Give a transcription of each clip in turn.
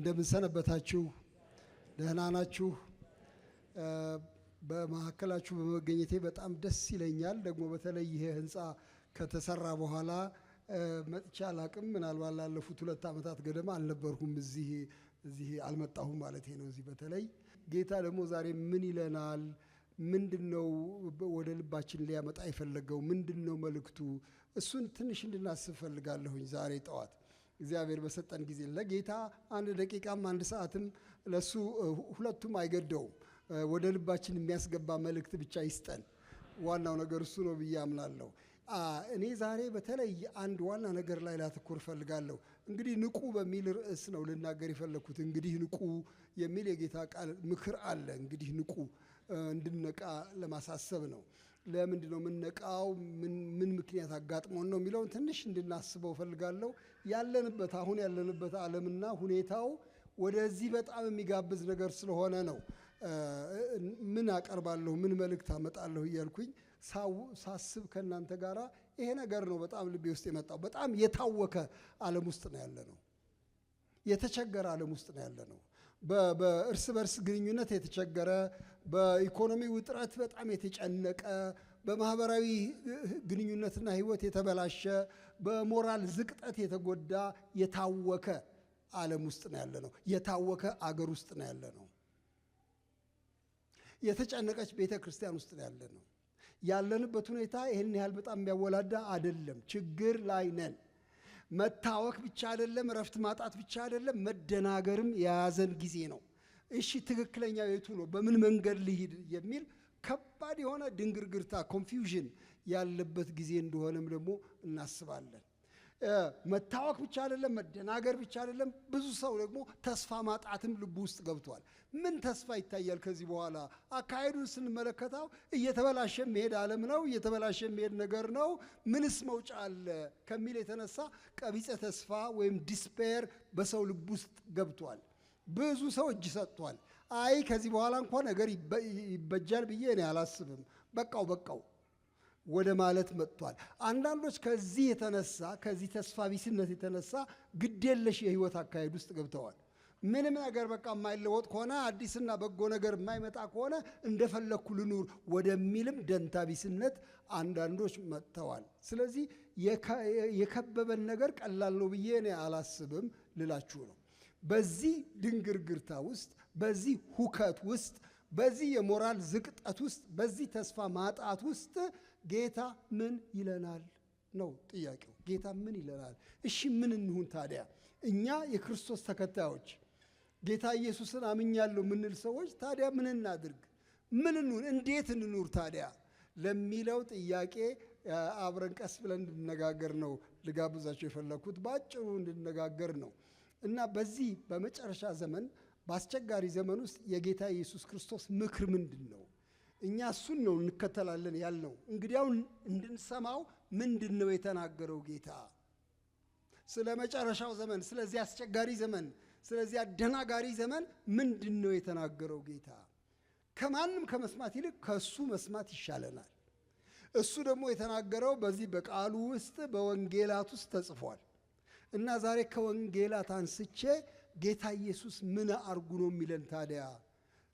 እንደምን ሰነበታችሁ? ደህና ናችሁ? በመካከላችሁ በመገኘቴ በጣም ደስ ይለኛል። ደግሞ በተለይ ይሄ ህንፃ ከተሰራ በኋላ መጥቻ አላቅም። ምናልባት ላለፉት 2 ዓመታት ገደማ አልነበርኩም፣ እዚህ አልመጣሁም ማለት ነው። እዚህ በተለይ ጌታ ደግሞ ዛሬ ምን ይለናል? ምንድነው ወደ ልባችን ሊያመጣ የፈለገው? ምንድነው መልእክቱ? እሱን ትንሽ እንድናስብ ፈልጋለሁኝ ዛሬ ጠዋት እግዚአብሔር በሰጠን ጊዜ። ለጌታ 1 ደቂቃም 1 ሰዓትም ለሱ ሁለቱም አይገደውም። ወደ ልባችን የሚያስገባ መልእክት ብቻ ይስጠን። ዋናው ነገር እሱ ነው ብዬ አምናለሁ። እኔ ዛሬ በተለይ አንድ ዋና ነገር ላይ ላተኮር ፈልጋለሁ። እንግዲህ ንቁ በሚል ርዕስ ነው ልናገር የፈለኩት። እንግዲህ ንቁ የሚል የጌታ ቃል ምክር አለ። እንግዲህ ንቁ እንድንነቃ ለማሳሰብ ነው። ለምንድን ነው የምንነቃው? ምን ምክንያት አጋጥሞን ነው የሚለውን ትንሽ እንድናስበው ፈልጋለሁ። አሁን ያለንበት ዓለምና ሁኔታው ወደዚህ በጣም የሚጋብዝ ነገር ስለሆነ ነው። ምን አቀርባለሁ፣ ምን መልእክት አመጣለሁ እያልኩኝ ሳስብ ከእናንተ ጋር ይሄ ነገር ነው በጣም ልቤ ውስጥ የመጣው። በጣም የታወከ ዓለም ውስጥ ነው ያለ ነው። የተቸገረ ዓለም ውስጥ ነው ያለ ነው። በእርስ በርስ ግንኙነት የተቸገረ፣ በኢኮኖሚ ውጥረት በጣም የተጨነቀ፣ በማህበራዊ ግንኙነትና ህይወት የተበላሸ፣ በሞራል ዝቅጠት የተጎዳ የታወከ ዓለም ውስጥ ነው ያለ ነው። የታወከ አገር ውስጥ ነው ያለ ነው። የተጨነቀች ቤተ ክርስቲያን ውስጥ ነው ያለ ነው። ያለንበት ሁኔታ ይህን ያህል በጣም የሚያወላዳ አይደለም። ችግር ላይ ነን። መታወክ ብቻ አይደለም፣ እረፍት ማጣት ብቻ አይደለም፣ መደናገርም የያዘን ጊዜ ነው። እሺ ትክክለኛው የቱ ነው? በምን መንገድ ልሂድ የሚል ከባድ የሆነ ድንግርግርታ ኮንፊውዥን ያለበት ጊዜ እንደሆነም ደግሞ እናስባለን። መታወክ ብቻ አይደለም፣ መደናገር ብቻ አይደለም፣ ብዙ ሰው ደግሞ ተስፋ ማጣትም ልቡ ውስጥ ገብቷል። ምን ተስፋ ይታያል ከዚህ በኋላ? አካሄዱን ስንመለከተው እየተበላሸ የሚሄድ ዓለም ነው፣ እየተበላሸ የሚሄድ ነገር ነው። ምንስ መውጫ አለ ከሚል የተነሳ ቀቢጸ ተስፋ ወይም ዲስፔር በሰው ልብ ውስጥ ገብቷል። ብዙ ሰው እጅ ሰጥቷል። አይ ከዚህ በኋላ እንኳን ነገር ይበጃል ብዬ እኔ አላስብም፣ በቃው ወደ ማለት መጥቷል። አንዳንዶች ከዚህ ተስፋ ቢስነት የተነሳ ግዴለሽ የህይወት አካሄድ ውስጥ ገብተዋል። ምንም ነገር በቃ የማይለወጥ ከሆነ፣ አዲስና በጎ ነገር የማይመጣ ከሆነ እንደፈለኩ ልኑር ወደሚልም ደንታ ቢስነት አንዳንዶች መጥተዋል። ስለዚህ የከበበን ነገር ቀላል ነው ብዬ እኔ አላስብም ልላችሁ ነው። በዚህ ድንግርግርታ ውስጥ፣ በዚህ ሁከት ውስጥ፣ በዚህ የሞራል ዝቅጠት ውስጥ፣ በዚህ ተስፋ ማጣት ውስጥ ጌታ ምን ይለናል ነው ጥያቄው። ጌታ ምን ይለናል? እሺ ምን እንሁን ታዲያ? እኛ የክርስቶስ ተከታዮች ጌታ ኢየሱስን አምኛለሁ የምንል ሰዎች ታዲያ ምን እናድርግ? ምን እንሁን? እንዴት እንኑር ታዲያ ለሚለው ጥያቄ አብረን ቀስ ብለን እንድነጋገር ነው ልጋብዛቸው የፈለኩት። ባጭሩ እንድነጋገር ነው እና በዚህ በመጨረሻ ዘመን፣ በአስቸጋሪ ዘመን ውስጥ የጌታ ኢየሱስ ክርስቶስ ምክር ምንድን ነው? እኛ እሱን ነው እንከተላለን ያልነው። እንግዲያው እንድንሰማው ምንድን ነው የተናገረው ጌታ ስለ መጨረሻው ዘመን፣ ስለዚህ አስቸጋሪ ዘመን፣ ስለዚህ አደናጋሪ ዘመን ምንድን ነው የተናገረው ጌታ? ከማንም ከመስማት ይልቅ ከእሱ መስማት ይሻለናል። እሱ ደግሞ የተናገረው በዚህ በቃሉ ውስጥ በወንጌላት ውስጥ ተጽፏል እና ዛሬ ከወንጌላት አንስቼ ጌታ ኢየሱስ ምን አርጉ ነው የሚለን ታዲያ?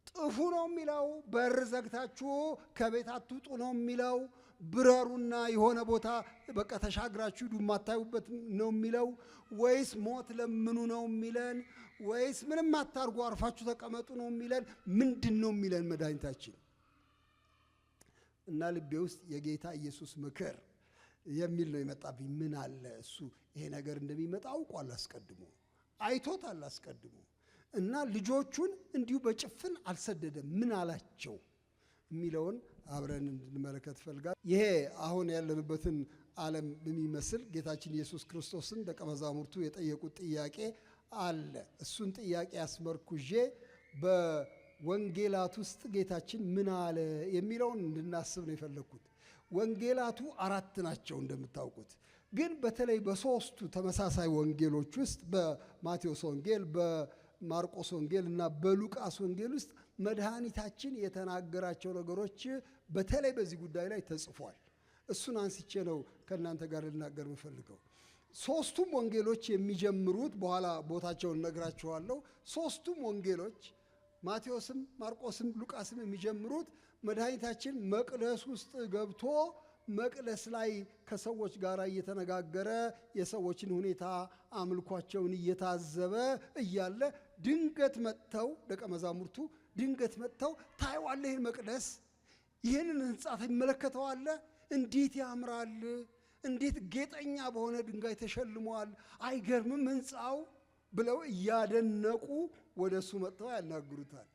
ጥፉ ነው የሚለው? በር ዘግታችሁ ከቤት አትውጡ ነው የሚለው? ብረሩና የሆነ ቦታ በቃ ተሻግራችሁ ሂዱ የማታዩበት ነው የሚለው? ወይስ ሞት ለምኑ ነው የሚለን? ወይስ ምንም አታርጉ አርፋችሁ ተቀመጡ ነው የሚለን? ምንድን ነው የሚለን መድኃኒታችን? እና ልቤ ውስጥ የጌታ ኢየሱስ ምክር የሚል ነው የመጣብኝ። ምን አለ እሱ ይሄ ነገር እንደሚመጣ አውቋል አስቀድሞ፣ አይቶታል አስቀድሞ እና ልጆቹን እንዲሁ በጭፍን አልሰደደም። ምን አላቸው የሚለውን አብረን እንድንመለከት ፈልጋል። ይሄ አሁን ያለንበትን ዓለም በሚመስል ጌታችን ኢየሱስ ክርስቶስን ደቀ መዛሙርቱ የጠየቁት ጥያቄ አለ። እሱን ጥያቄ አስመርኩዤ በወንጌላት ውስጥ ጌታችን ምን አለ የሚለውን እንድናስብ ነው የፈለግኩት። ወንጌላቱ 4 ናቸው እንደምታውቁት። ግን በተለይ በሶስቱ ተመሳሳይ ወንጌሎች ውስጥ በማቴዎስ ወንጌል፣ በማርቆስ ወንጌል እና በሉቃስ ወንጌል ውስጥ መድኃኒታችን የተናገራቸው ነገሮች በተለይ በዚህ ጉዳይ ላይ ተጽፏል። እሱን አንስቼ ነው ከእናንተ ጋር ልናገር የምፈልገው። ሶስቱም ወንጌሎች የሚጀምሩት በኋላ ቦታቸውን ነግራችኋለሁ። ሶስቱም ወንጌሎች ማቴዎስም፣ ማርቆስም፣ ሉቃስም የሚጀምሩት መድኃኒታችን መቅደስ ውስጥ ገብቶ መቅደስ ላይ ከሰዎች ጋር እየተነጋገረ የሰዎችን ሁኔታ አምልኳቸውን እየታዘበ እያለ ድንገት መጥተው ደቀ መዛሙርቱ ድንገት መጥተው ታየዋለህ፣ ይህን መቅደስ ይህንን ሕንጻ ትመለከተዋለህ፣ እንዴት ያምራል፣ እንዴት ጌጠኛ በሆነ ድንጋይ ተሸልሟል፣ አይገርምም ሕንጻው ብለው እያደነቁ ወደ እሱ መጥተው ያናግሩታል።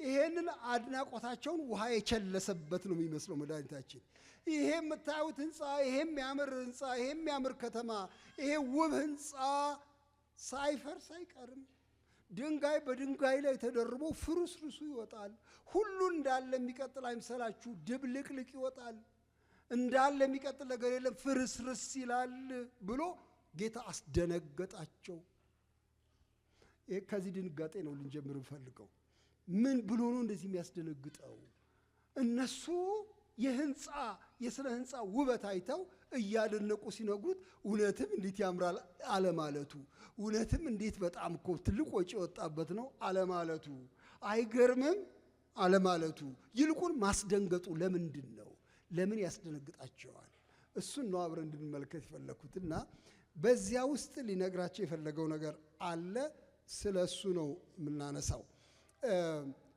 ይሄንን አድናቆታቸውን ውሃ የቸለሰበት ነው የሚመስለው መድኃኒታችን። ይሄ የምታዩት ሕንጻ፣ ይሄ የሚያምር ሕንጻ፣ ይሄ የሚያምር ከተማ፣ ይሄ ውብ ሕንጻ ሳይፈርስ አይቀርም። ድንጋይ በድንጋይ ላይ ተደርቦ ፍርስርሱ ይወጣል። ሁሉ እንዳለ የሚቀጥል አይምሰላችሁ፣ ድብልቅልቅ ይወጣል። እንዳለ የሚቀጥል ነገር የለም፣ ፍርስርስ ይላል ብሎ ጌታ አስደነገጣቸው። ከዚህ ድንጋጤ ነው ልንጀምር እንፈልገው። ምን ብሎ ነው እንደዚህ የሚያስደነግጠው? እነሱ የስነ ህንፃ ውበት አይተው እያደነቁ ሲነግሩት እውነትም እንዴት ያምራል አለማለቱ፣ እውነትም እንዴት በጣም እኮ ትልቅ ወጪ የወጣበት ነው አለማለቱ፣ አይገርምም አለማለቱ፣ ይልቁን ማስደንገጡ ለምንድን ነው? ለምን ያስደነግጣቸዋል? እሱን ነው አብረን እንድንመለከት የፈለኩትና በዚያ ውስጥ ሊነግራቸው የፈለገው ነገር አለ። ስለ እሱ ነው የምናነሳው።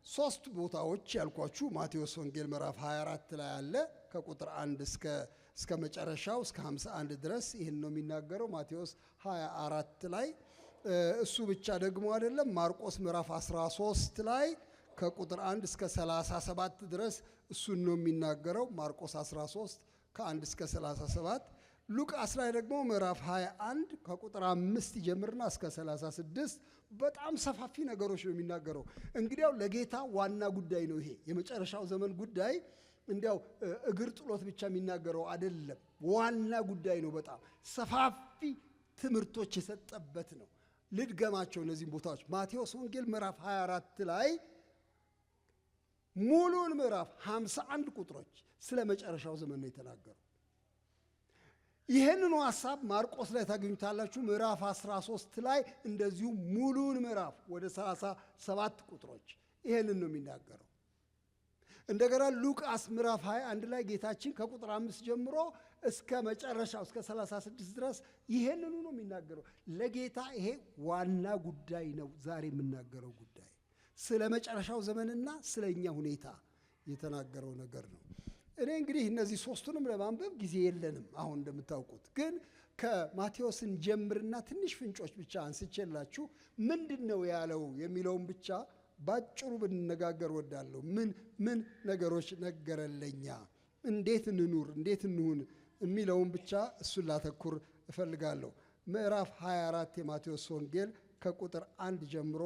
ሶስት ቦታዎች ያልኳችሁ ማቴዎስ ወንጌል ምዕራፍ 24 ላይ አለ። ከቁጥር 1 እስከ መጨረሻው እስከ 51 ድረስ ይህን ነው የሚናገረው ማቴዎስ 24 ላይ። እሱ ብቻ ደግሞ አይደለም። ማርቆስ ምዕራፍ 13 ላይ ከቁጥር 1 እስከ 37 ድረስ እሱን ነው የሚናገረው። ማርቆስ 13 ከ1 እስከ 37። ሉቃስ ላይ ደግሞ ምዕራፍ 21 ከቁጥር 5 ይጀምርና እስከ 36 በጣም ሰፋፊ ነገሮች ነው የሚናገረው። እንግዲያው ለጌታ ዋና ጉዳይ ነው ይሄ የመጨረሻው ዘመን ጉዳይ። እንዲያው እግር ጥሎት ብቻ የሚናገረው አይደለም፣ ዋና ጉዳይ ነው። በጣም ሰፋፊ ትምህርቶች የሰጠበት ነው። ልድገማቸው እነዚህም ቦታዎች። ማቴዎስ ወንጌል ምዕራፍ 24 ላይ ሙሉን ምዕራፍ 51 ቁጥሮች ስለ መጨረሻው ዘመን ነው የተናገረው። ይህንኑ ሐሳብ ማርቆስ ላይ ታገኙታላችሁ። ምዕራፍ 13 ላይ እንደዚሁ ሙሉን ምዕራፍ ወደ 37 ቁጥሮች ይህንን ነው የሚናገረው። እንደገና ሉቃስ ምዕራፍ 21 ላይ ጌታችን ከቁጥር 5 ጀምሮ እስከ መጨረሻው እስከ 36 ድረስ ይህንኑ ነው የሚናገረው። ለጌታ ይሄ ዋና ጉዳይ ነው ዛሬ የምናገረው ጉዳይ። ስለ መጨረሻው ዘመንና ስለ እኛ ሁኔታ የተናገረው ነገር ነው። እኔ እንግዲህ እነዚህ ሶስቱንም ለማንበብ ጊዜ የለንም አሁን እንደምታውቁት። ግን ከማቴዎስን ጀምርና ትንሽ ፍንጮች ብቻ አንስቼላችሁ ምንድን ነው ያለው የሚለውን ብቻ ባጭሩ ብንነጋገር ወዳለሁ። ምን ነገሮች ነገረለኛ፣ እንዴት እንኑር፣ እንዴት እንሁን የሚለውን ብቻ እሱን ላተኩር እፈልጋለሁ። ምዕራፍ 24 የማቴዎስ ወንጌል ከቁጥር 1 ጀምሮ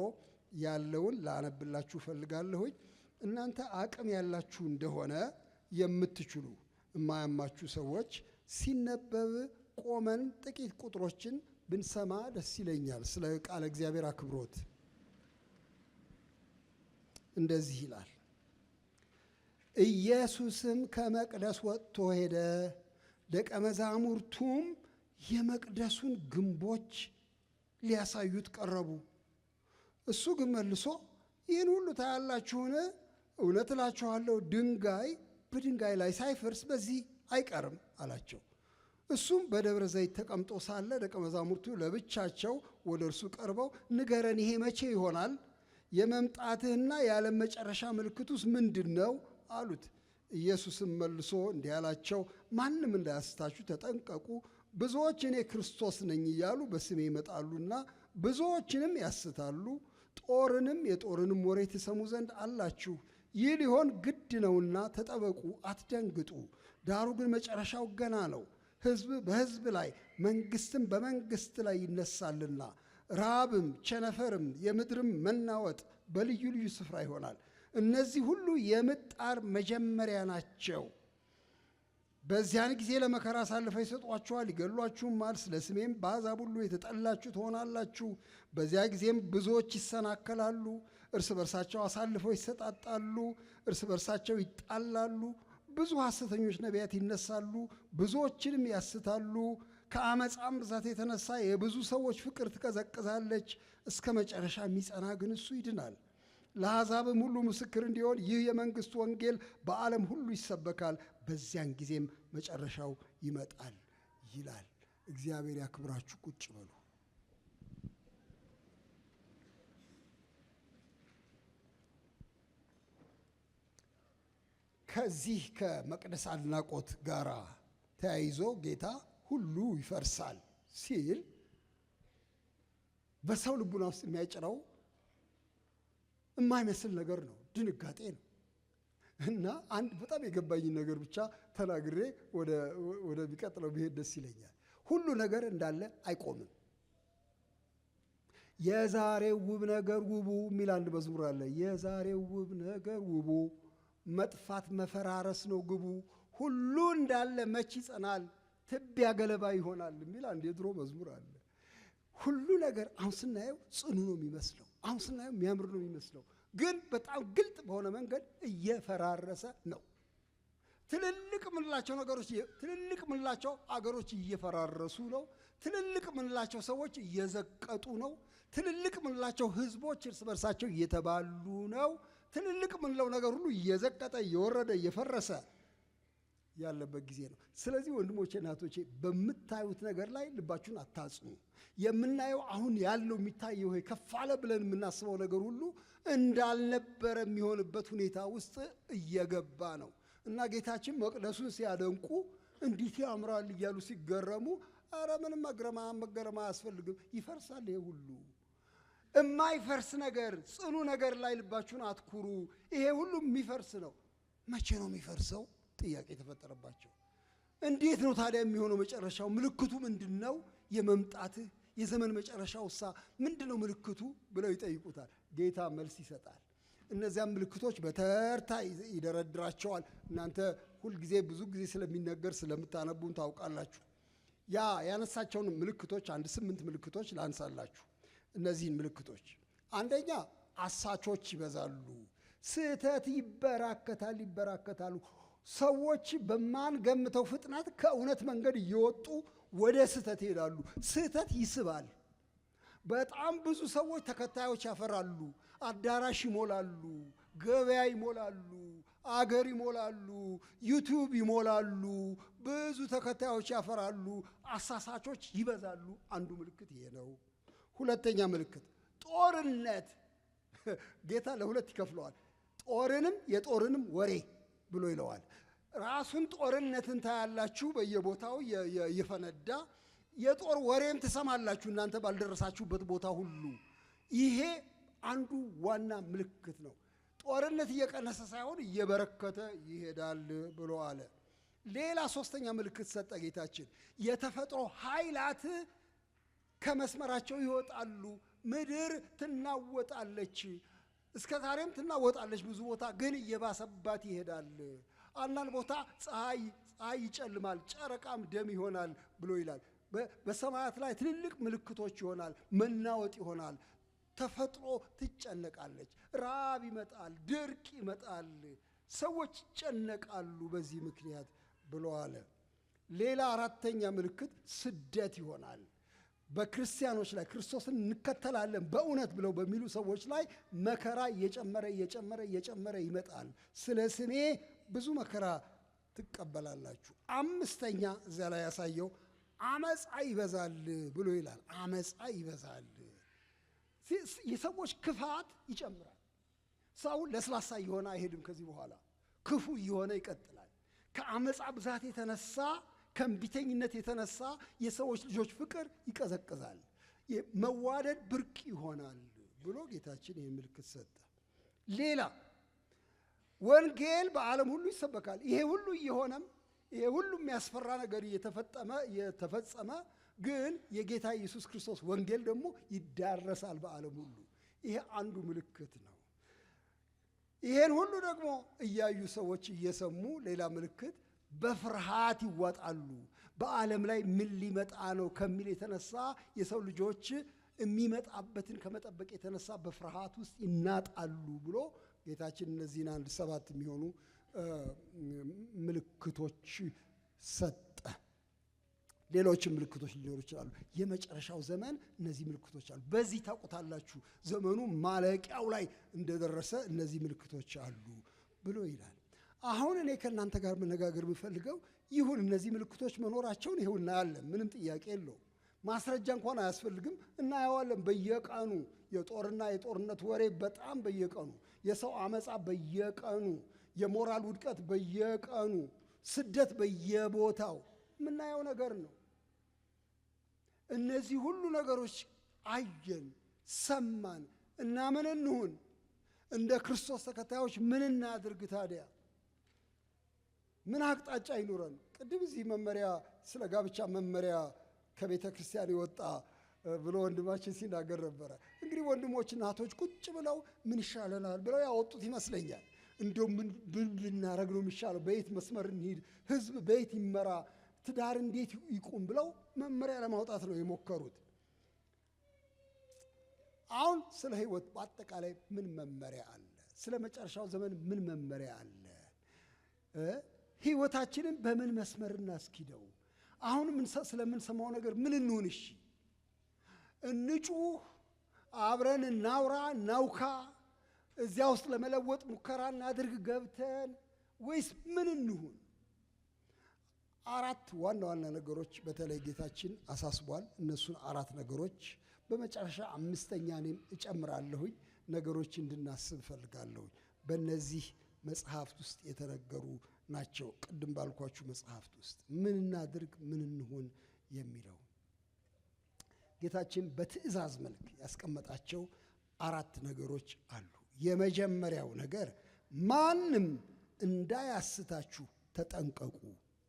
ያለውን ላነብላችሁ እፈልጋለሁኝ። እናንተ አቅም ያላችሁ እንደሆነ የምትችሉ የማያማችሁ ሰዎች ሲነበብ ቆመን ጥቂት ቁጥሮችን ብንሰማ ደስ ይለኛል። ስለ ቃለ እግዚአብሔር አክብሮት እንደዚህ ይላል። ኢየሱስም ከመቅደስ ወጥቶ ሄደ፣ ደቀ መዛሙርቱም የመቅደሱን ግንቦች ሊያሳዩት ቀረቡ። እሱ ግን መልሶ ይህን ሁሉ ታያላችሁን? እውነት እላችኋለሁ ድንጋይ በድንጋይ ላይ ሳይፈርስ በዚህ አይቀርም አላቸው። እሱም በደብረ ዘይት ተቀምጦ ሳለ ደቀ መዛሙርቱ ለብቻቸው ወደ እርሱ ቀርበው ንገረን፣ ይሄ መቼ ይሆናል? የመምጣትህና የዓለም መጨረሻ ምልክቱስ ምንድን ነው አሉት። ኢየሱስም መልሶ እንዲህ አላቸው፣ ማንም እንዳያስታችሁ ተጠንቀቁ። ብዙዎች እኔ ክርስቶስ ነኝ እያሉ በስሜ ይመጣሉና ብዙዎችንም ያስታሉ። ጦርንም የጦርንም ወሬ ትሰሙ ዘንድ አላችሁ። ይህ ሊሆን ግድ ነውና ተጠበቁ፣ አትደንግጡ። ዳሩ ግን መጨረሻው ገና ነው። ሕዝብ በሕዝብ ላይ መንግሥትም በመንግሥት ላይ ይነሳልና፣ ራብም ቸነፈርም የምድርም መናወጥ በልዩ ልዩ ስፍራ ይሆናል። እነዚህ ሁሉ የምጣር መጀመሪያ ናቸው። በዚያን ጊዜ ለመከራ አሳልፈው ይሰጧችኋል፣ ይገድሏችሁማል። ስለ ስሜም በአሕዛብ ሁሉ የተጠላችሁ ትሆናላችሁ። በዚያ ጊዜም ብዙዎች ይሰናከላሉ፣ እርስ በርሳቸው አሳልፈው ይሰጣጣሉ፣ እርስ በርሳቸው ይጣላሉ። ብዙ ሐሰተኞች ነቢያት ይነሳሉ፣ ብዙዎችንም ያስታሉ። ከአመፃም ብዛት የተነሳ የብዙ ሰዎች ፍቅር ትቀዘቅዛለች። እስከ መጨረሻ የሚጸና ግን እሱ ይድናል። ለአሕዛብም ሁሉ ምስክር እንዲሆን ይህ የመንግሥት ወንጌል በዓለም ሁሉ ይሰበካል፣ በዚያን ጊዜም መጨረሻው ይመጣል ይላል። እግዚአብሔር ያክብራችሁ። ቁጭ በሉ። ከዚህ ከመቅደስ አድናቆት ጋር ተያይዞ ጌታ ሁሉ ይፈርሳል ሲል በሰው ልቡና ውስጥ የሚያጭረው የማይመስል ነገር ነው፣ ድንጋጤ ነው። እና አንድ በጣም የገባኝ ነገር ብቻ ተናግሬ ወደ ቢቀጥለው ብሄድ ደስ ይለኛል። ሁሉ ነገር እንዳለ አይቆምም። የዛሬው ውብ ነገር ውቡ የሚል አንድ መዝሙር አለ። የዛሬው ውብ ነገር ውቡ፣ መጥፋት መፈራረስ ነው ግቡ፣ ሁሉ እንዳለ መች ይጸናል፣ ትቢያ ገለባ ይሆናል የሚል አንድ የድሮ መዝሙር አለ። ሁሉ ነገር አሁን ስናየው ጽኑ ነው የሚመስለው፣ አሁን ስናየው የሚያምር ነው የሚመስለው፣ ግን በጣም ግልጥ በሆነ መንገድ እየፈራረሰ ነው። ትልልቅ ምንላቸው ነገሮች፣ ትልልቅ ምንላቸው አገሮች እየፈራረሱ ነው። ትልልቅ ምንላቸው ሰዎች እየዘቀጡ ነው። ትልልቅ ምንላቸው ህዝቦች እርስ በርሳቸው እየተባሉ ነው። ትልልቅ ምንለው ነገር ሁሉ እየዘቀጠ እየወረደ እየፈረሰ ያለበት ጊዜ ነው። ስለዚህ ወንድሞቼ እናቶቼ በምታዩት ነገር ላይ ልባችሁን አታጽኑ። የምናየው አሁን ያለው የሚታየው ከፍ አለ ብለን የምናስበው ነገር ሁሉ እንዳልነበረ የሚሆንበት ሁኔታ ውስጥ እየገባ ነው እና ጌታችን መቅደሱን ሲያደንቁ እንዴት ያምራል እያሉ ሲገረሙ፣ ኧረ ምንም መገረም አያስፈልግም፣ ይፈርሳል። ይሄ ሁሉ የማይፈርስ ነገር፣ ጽኑ ነገር ላይ ልባችሁን አትኩሩ። ይሄ ሁሉ የሚፈርስ ነው። መቼ ነው የሚፈርሰው? ጥያቄ ተፈጠረባቸው። እንዴት ነው ታዲያ የሚሆነው? መጨረሻው ምልክቱ ምንድን ነው? የመምጣትህ የዘመን መጨረሻው ምንድን ነው ምልክቱ ብለው ይጠይቁታል። ጌታ መልስ ይሰጣል። እነዚያም ምልክቶች በተርታ ይደረድራቸዋል። እናንተ ሁልጊዜ ብዙ ጊዜ ስለሚነገር ስለምታነቡን ታውቃላችሁ። ያነሳቸውን ምልክቶች 8 ምልክቶች ላንሳላችሁ። እነዚህን ምልክቶች አንደኛ፣ አሳቾች ይበዛሉ፣ ስህተት ይበራከታሉ። ሰዎች በማንገምተው ፍጥነት ከእውነት መንገድ እየወጡ ወደ ስህተት ይሄዳሉ። ስህተት ይስባል። በጣም ብዙ ሰዎች ተከታዮች ያፈራሉ። አዳራሽ ይሞላሉ፣ ገበያ ይሞላሉ፣ አገር ይሞላሉ፣ ዩቲዩብ ይሞላሉ፣ ብዙ ተከታዮች ያፈራሉ። አሳሳቾች ይበዛሉ። አንዱ ምልክት ይሄ ነው። ሁለተኛ ምልክት ጦርነት። ጌታ ለሁለት ይከፍለዋል። ጦርንም የጦርንም ወሬ ብሎ ይለዋል። ራሱን ጦርነትን ታያላችሁ በየቦታው እየፈነዳ፣ የጦር ወሬም ትሰማላችሁ እናንተ ባልደረሳችሁበት ቦታ ሁሉ። ይሄ አንዱ ዋና ምልክት ነው። ጦርነት እየቀነሰ ሳይሆን እየበረከተ ይሄዳል ብሎ አለ። ሌላ ሶስተኛ ምልክት ሰጠ ጌታችን። የተፈጥሮ ኃይላት ከመስመራቸው ይወጣሉ። ምድር ትናወጣለች። እስከ ዛሬም ትናወጣለች ብዙ ቦታ፣ ግን እየባሰባት ይሄዳል። አንዳንድ ቦታ ፀሐይ ይጨልማል፣ ጨረቃም ደም ይሆናል ብሎ ይላል። በሰማያት ላይ ትልልቅ ምልክቶች ይሆናል፣ መናወጥ ይሆናል። ተፈጥሮ ትጨነቃለች። ራብ ይመጣል፣ ድርቅ ይመጣል፣ ሰዎች ይጨነቃሉ በዚህ ምክንያት ብሎ አለ። ሌላ አራተኛ ምልክት ስደት ይሆናል። በክርስቲያኖች ላይ ክርስቶስን እንከተላለን በእውነት ብለው በሚሉ ሰዎች ላይ መከራ እየጨመረ ይመጣል። ስለ ስሜ ብዙ መከራ ትቀበላላችሁ። አምስተኛ እዚያ ላይ ያሳየው አመፃ ይበዛል ብሎ ይላል። አመፃ ይበዛል። የሰዎች ክፋት ይጨምራል። ሰው ለስላሳ እየሆነ አይሄድም። ከዚህ በኋላ ክፉ እየሆነ ይቀጥላል። ከአመፃ ብዛት የተነሳ ከእንቢተኝነት የተነሳ የሰዎች ልጆች ፍቅር ይቀዘቅዛል፣ መዋደድ ብርቅ ይሆናል ብሎ ጌታችን ይህ ምልክት ሰጠ። ሌላ ወንጌል በዓለም ሁሉ ይሰበካል። ይሄ ሁሉ እየሆነም ይሄ ሁሉ የሚያስፈራ ነገር እየተፈጸመ ግን የጌታ ኢየሱስ ክርስቶስ ወንጌል ደግሞ ይዳረሳል በዓለም ሁሉ። ይሄ አንዱ ምልክት ነው። ይሄን ሁሉ ደግሞ እያዩ ሰዎች እየሰሙ ሌላ ምልክት በፍርሃት ይዋጣሉ። በዓለም ላይ ምን ሊመጣ ነው ከሚል የተነሳ የሰው ልጆች የሚመጣበትን ከመጠበቅ የተነሳ በፍርሃት ውስጥ ይናጣሉ ብሎ ጌታችን እነዚህን 7 የሚሆኑ ምልክቶች ሰጠ። ሌሎችም ምልክቶች ሊኖሩ ይችላሉ። የመጨረሻው ዘመን እነዚህ ምልክቶች አሉ። በዚህ ታውቁታላችሁ ዘመኑ ማለቂያው ላይ እንደደረሰ እነዚህ ምልክቶች አሉ ብሎ ይላል። አሁን እኔ ከእናንተ ጋር መነጋገር የምፈልገው ይሁን እነዚህ ምልክቶች መኖራቸውን ይኸው እናያለን፣ ምንም ጥያቄ የለው። ማስረጃ እንኳን አያስፈልግም፣ እናየዋለን በየቀኑ። የጦርና የጦርነት ወሬ በጣም በየቀኑ፣ የሰው አመፃ በየቀኑ፣ የሞራል ውድቀት በየቀኑ፣ ስደት በየቦታው የምናየው ነገር ነው። እነዚህ ሁሉ ነገሮች አየን፣ ሰማን እና ምን እንሁን? እንደ ክርስቶስ ተከታዮች ምን እናድርግ ታዲያ? ምን አቅጣጫ ይኑረን? ቅድም እዚህ መመሪያ ስለ ጋብቻ መመሪያ ከቤተ ክርስቲያን የወጣ ብሎ ወንድማችን ሲናገር ነበረ። እንግዲህ ወንድሞች እናቶች ቁጭ ብለው ምን ይሻለናል ብለው ያወጡት ይመስለኛል። እንደው ምን ብናረግ ነው የሚሻለው? በየት መስመር እንሂድ? ህዝብ በየት ይመራ? ትዳር እንዴት ይቁም? ብለው መመሪያ ለማውጣት ነው የሞከሩት። አሁን ስለ ህይወት በአጠቃላይ ምን መመሪያ አለ? ስለ መጨረሻው ዘመን ምን መመሪያ አለ? ህይወታችንን በምን መስመር እናስኪደው? አሁን ስለምንሰማው ነገር ምን እንሁን? እሺ እንጩህ፣ አብረን እናውራ፣ እናውካ፣ እዚያ ውስጥ ለመለወጥ ሙከራ እናድርግ ገብተን፣ ወይስ ምን እንሁን? አራት ዋና ዋና ነገሮች በተለይ ጌታችን አሳስቧል። እነሱን አራት ነገሮች በመጨረሻ አምስተኛ እኔም እጨምራለሁኝ ነገሮች እንድናስብ እፈልጋለሁኝ። በእነዚህ መጽሐፍት ውስጥ የተነገሩ ናቸው። ቅድም ባልኳችሁ መጽሐፍት ውስጥ ምን እናድርግ፣ ምን እንሁን የሚለው ጌታችን በትእዛዝ መልክ ያስቀመጣቸው አራት ነገሮች አሉ። የመጀመሪያው ነገር ማንም እንዳያስታችሁ ተጠንቀቁ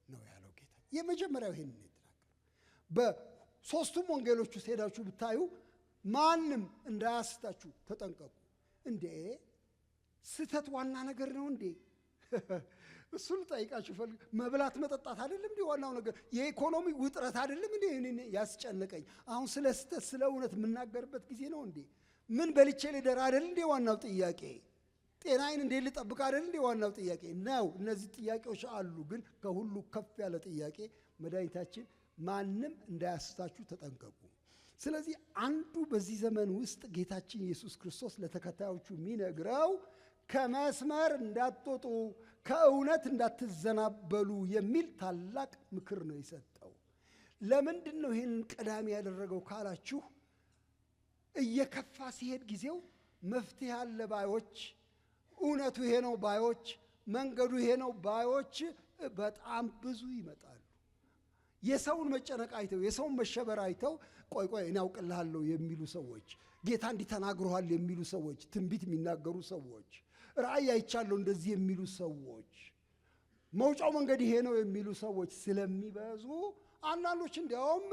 ነው ያለው ጌታ። የመጀመሪያው ይሄን ነው የተናገረው። በሶስቱም ወንጌሎች ውስጥ ሄዳችሁ ብታዩ ማንም እንዳያስታችሁ ተጠንቀቁ። እንዴ ስህተት ዋና ነገር ነው እንዴ? እሱን ጠይቃችሁ ፈልግ። መብላት መጠጣት አይደለም እንዴ ዋናው ነገር? የኢኮኖሚ ውጥረት አይደለም እንዴ እኔን ያስጨነቀኝ? አሁን ስለ ስህተት ስለ እውነት የምናገርበት ጊዜ ነው እንዴ? ምን በልቼ ልደር አይደል እንዴ ዋናው ጥያቄ? ጤናዬን እንዴት ልጠብቅ አይደል እንዴ ዋናው ጥያቄ ነው? እነዚህ ጥያቄዎች አሉ። ግን ከሁሉ ከፍ ያለ ጥያቄ መድኃኒታችን ማንም እንዳያስታችሁ ተጠንቀቁ። ስለዚህ አንዱ በዚህ ዘመን ውስጥ ጌታችን ኢየሱስ ክርስቶስ ለተከታዮቹ የሚነግረው ከመስመር እንዳትወጡ፣ ከእውነት እንዳትዘናበሉ የሚል ታላቅ ምክር ነው የሰጠው። ለምንድን ነው ይህንን ቀዳሚ ያደረገው ካላችሁ፣ እየከፋ ሲሄድ ጊዜው መፍትሄ አለ ባዮች፣ እውነቱ ይሄ ነው ባዮች፣ መንገዱ ይሄ ነው ባዮች በጣም ብዙ ይመጣሉ። የሰውን መጨነቅ አይተው፣ የሰውን መሸበር አይተው ቆይ እኔ አውቅልሃለሁ የሚሉ ሰዎች፣ ጌታ እንዲህ ተናግሮሃል የሚሉ ሰዎች፣ ትንቢት የሚናገሩ ሰዎች፣ ራእይ አይቻለሁ እንደዚህ የሚሉ ሰዎች፣ መውጫው መንገድ ይሄ ነው የሚሉ ሰዎች ስለሚበዙ አንዳንዶች እንዲያውም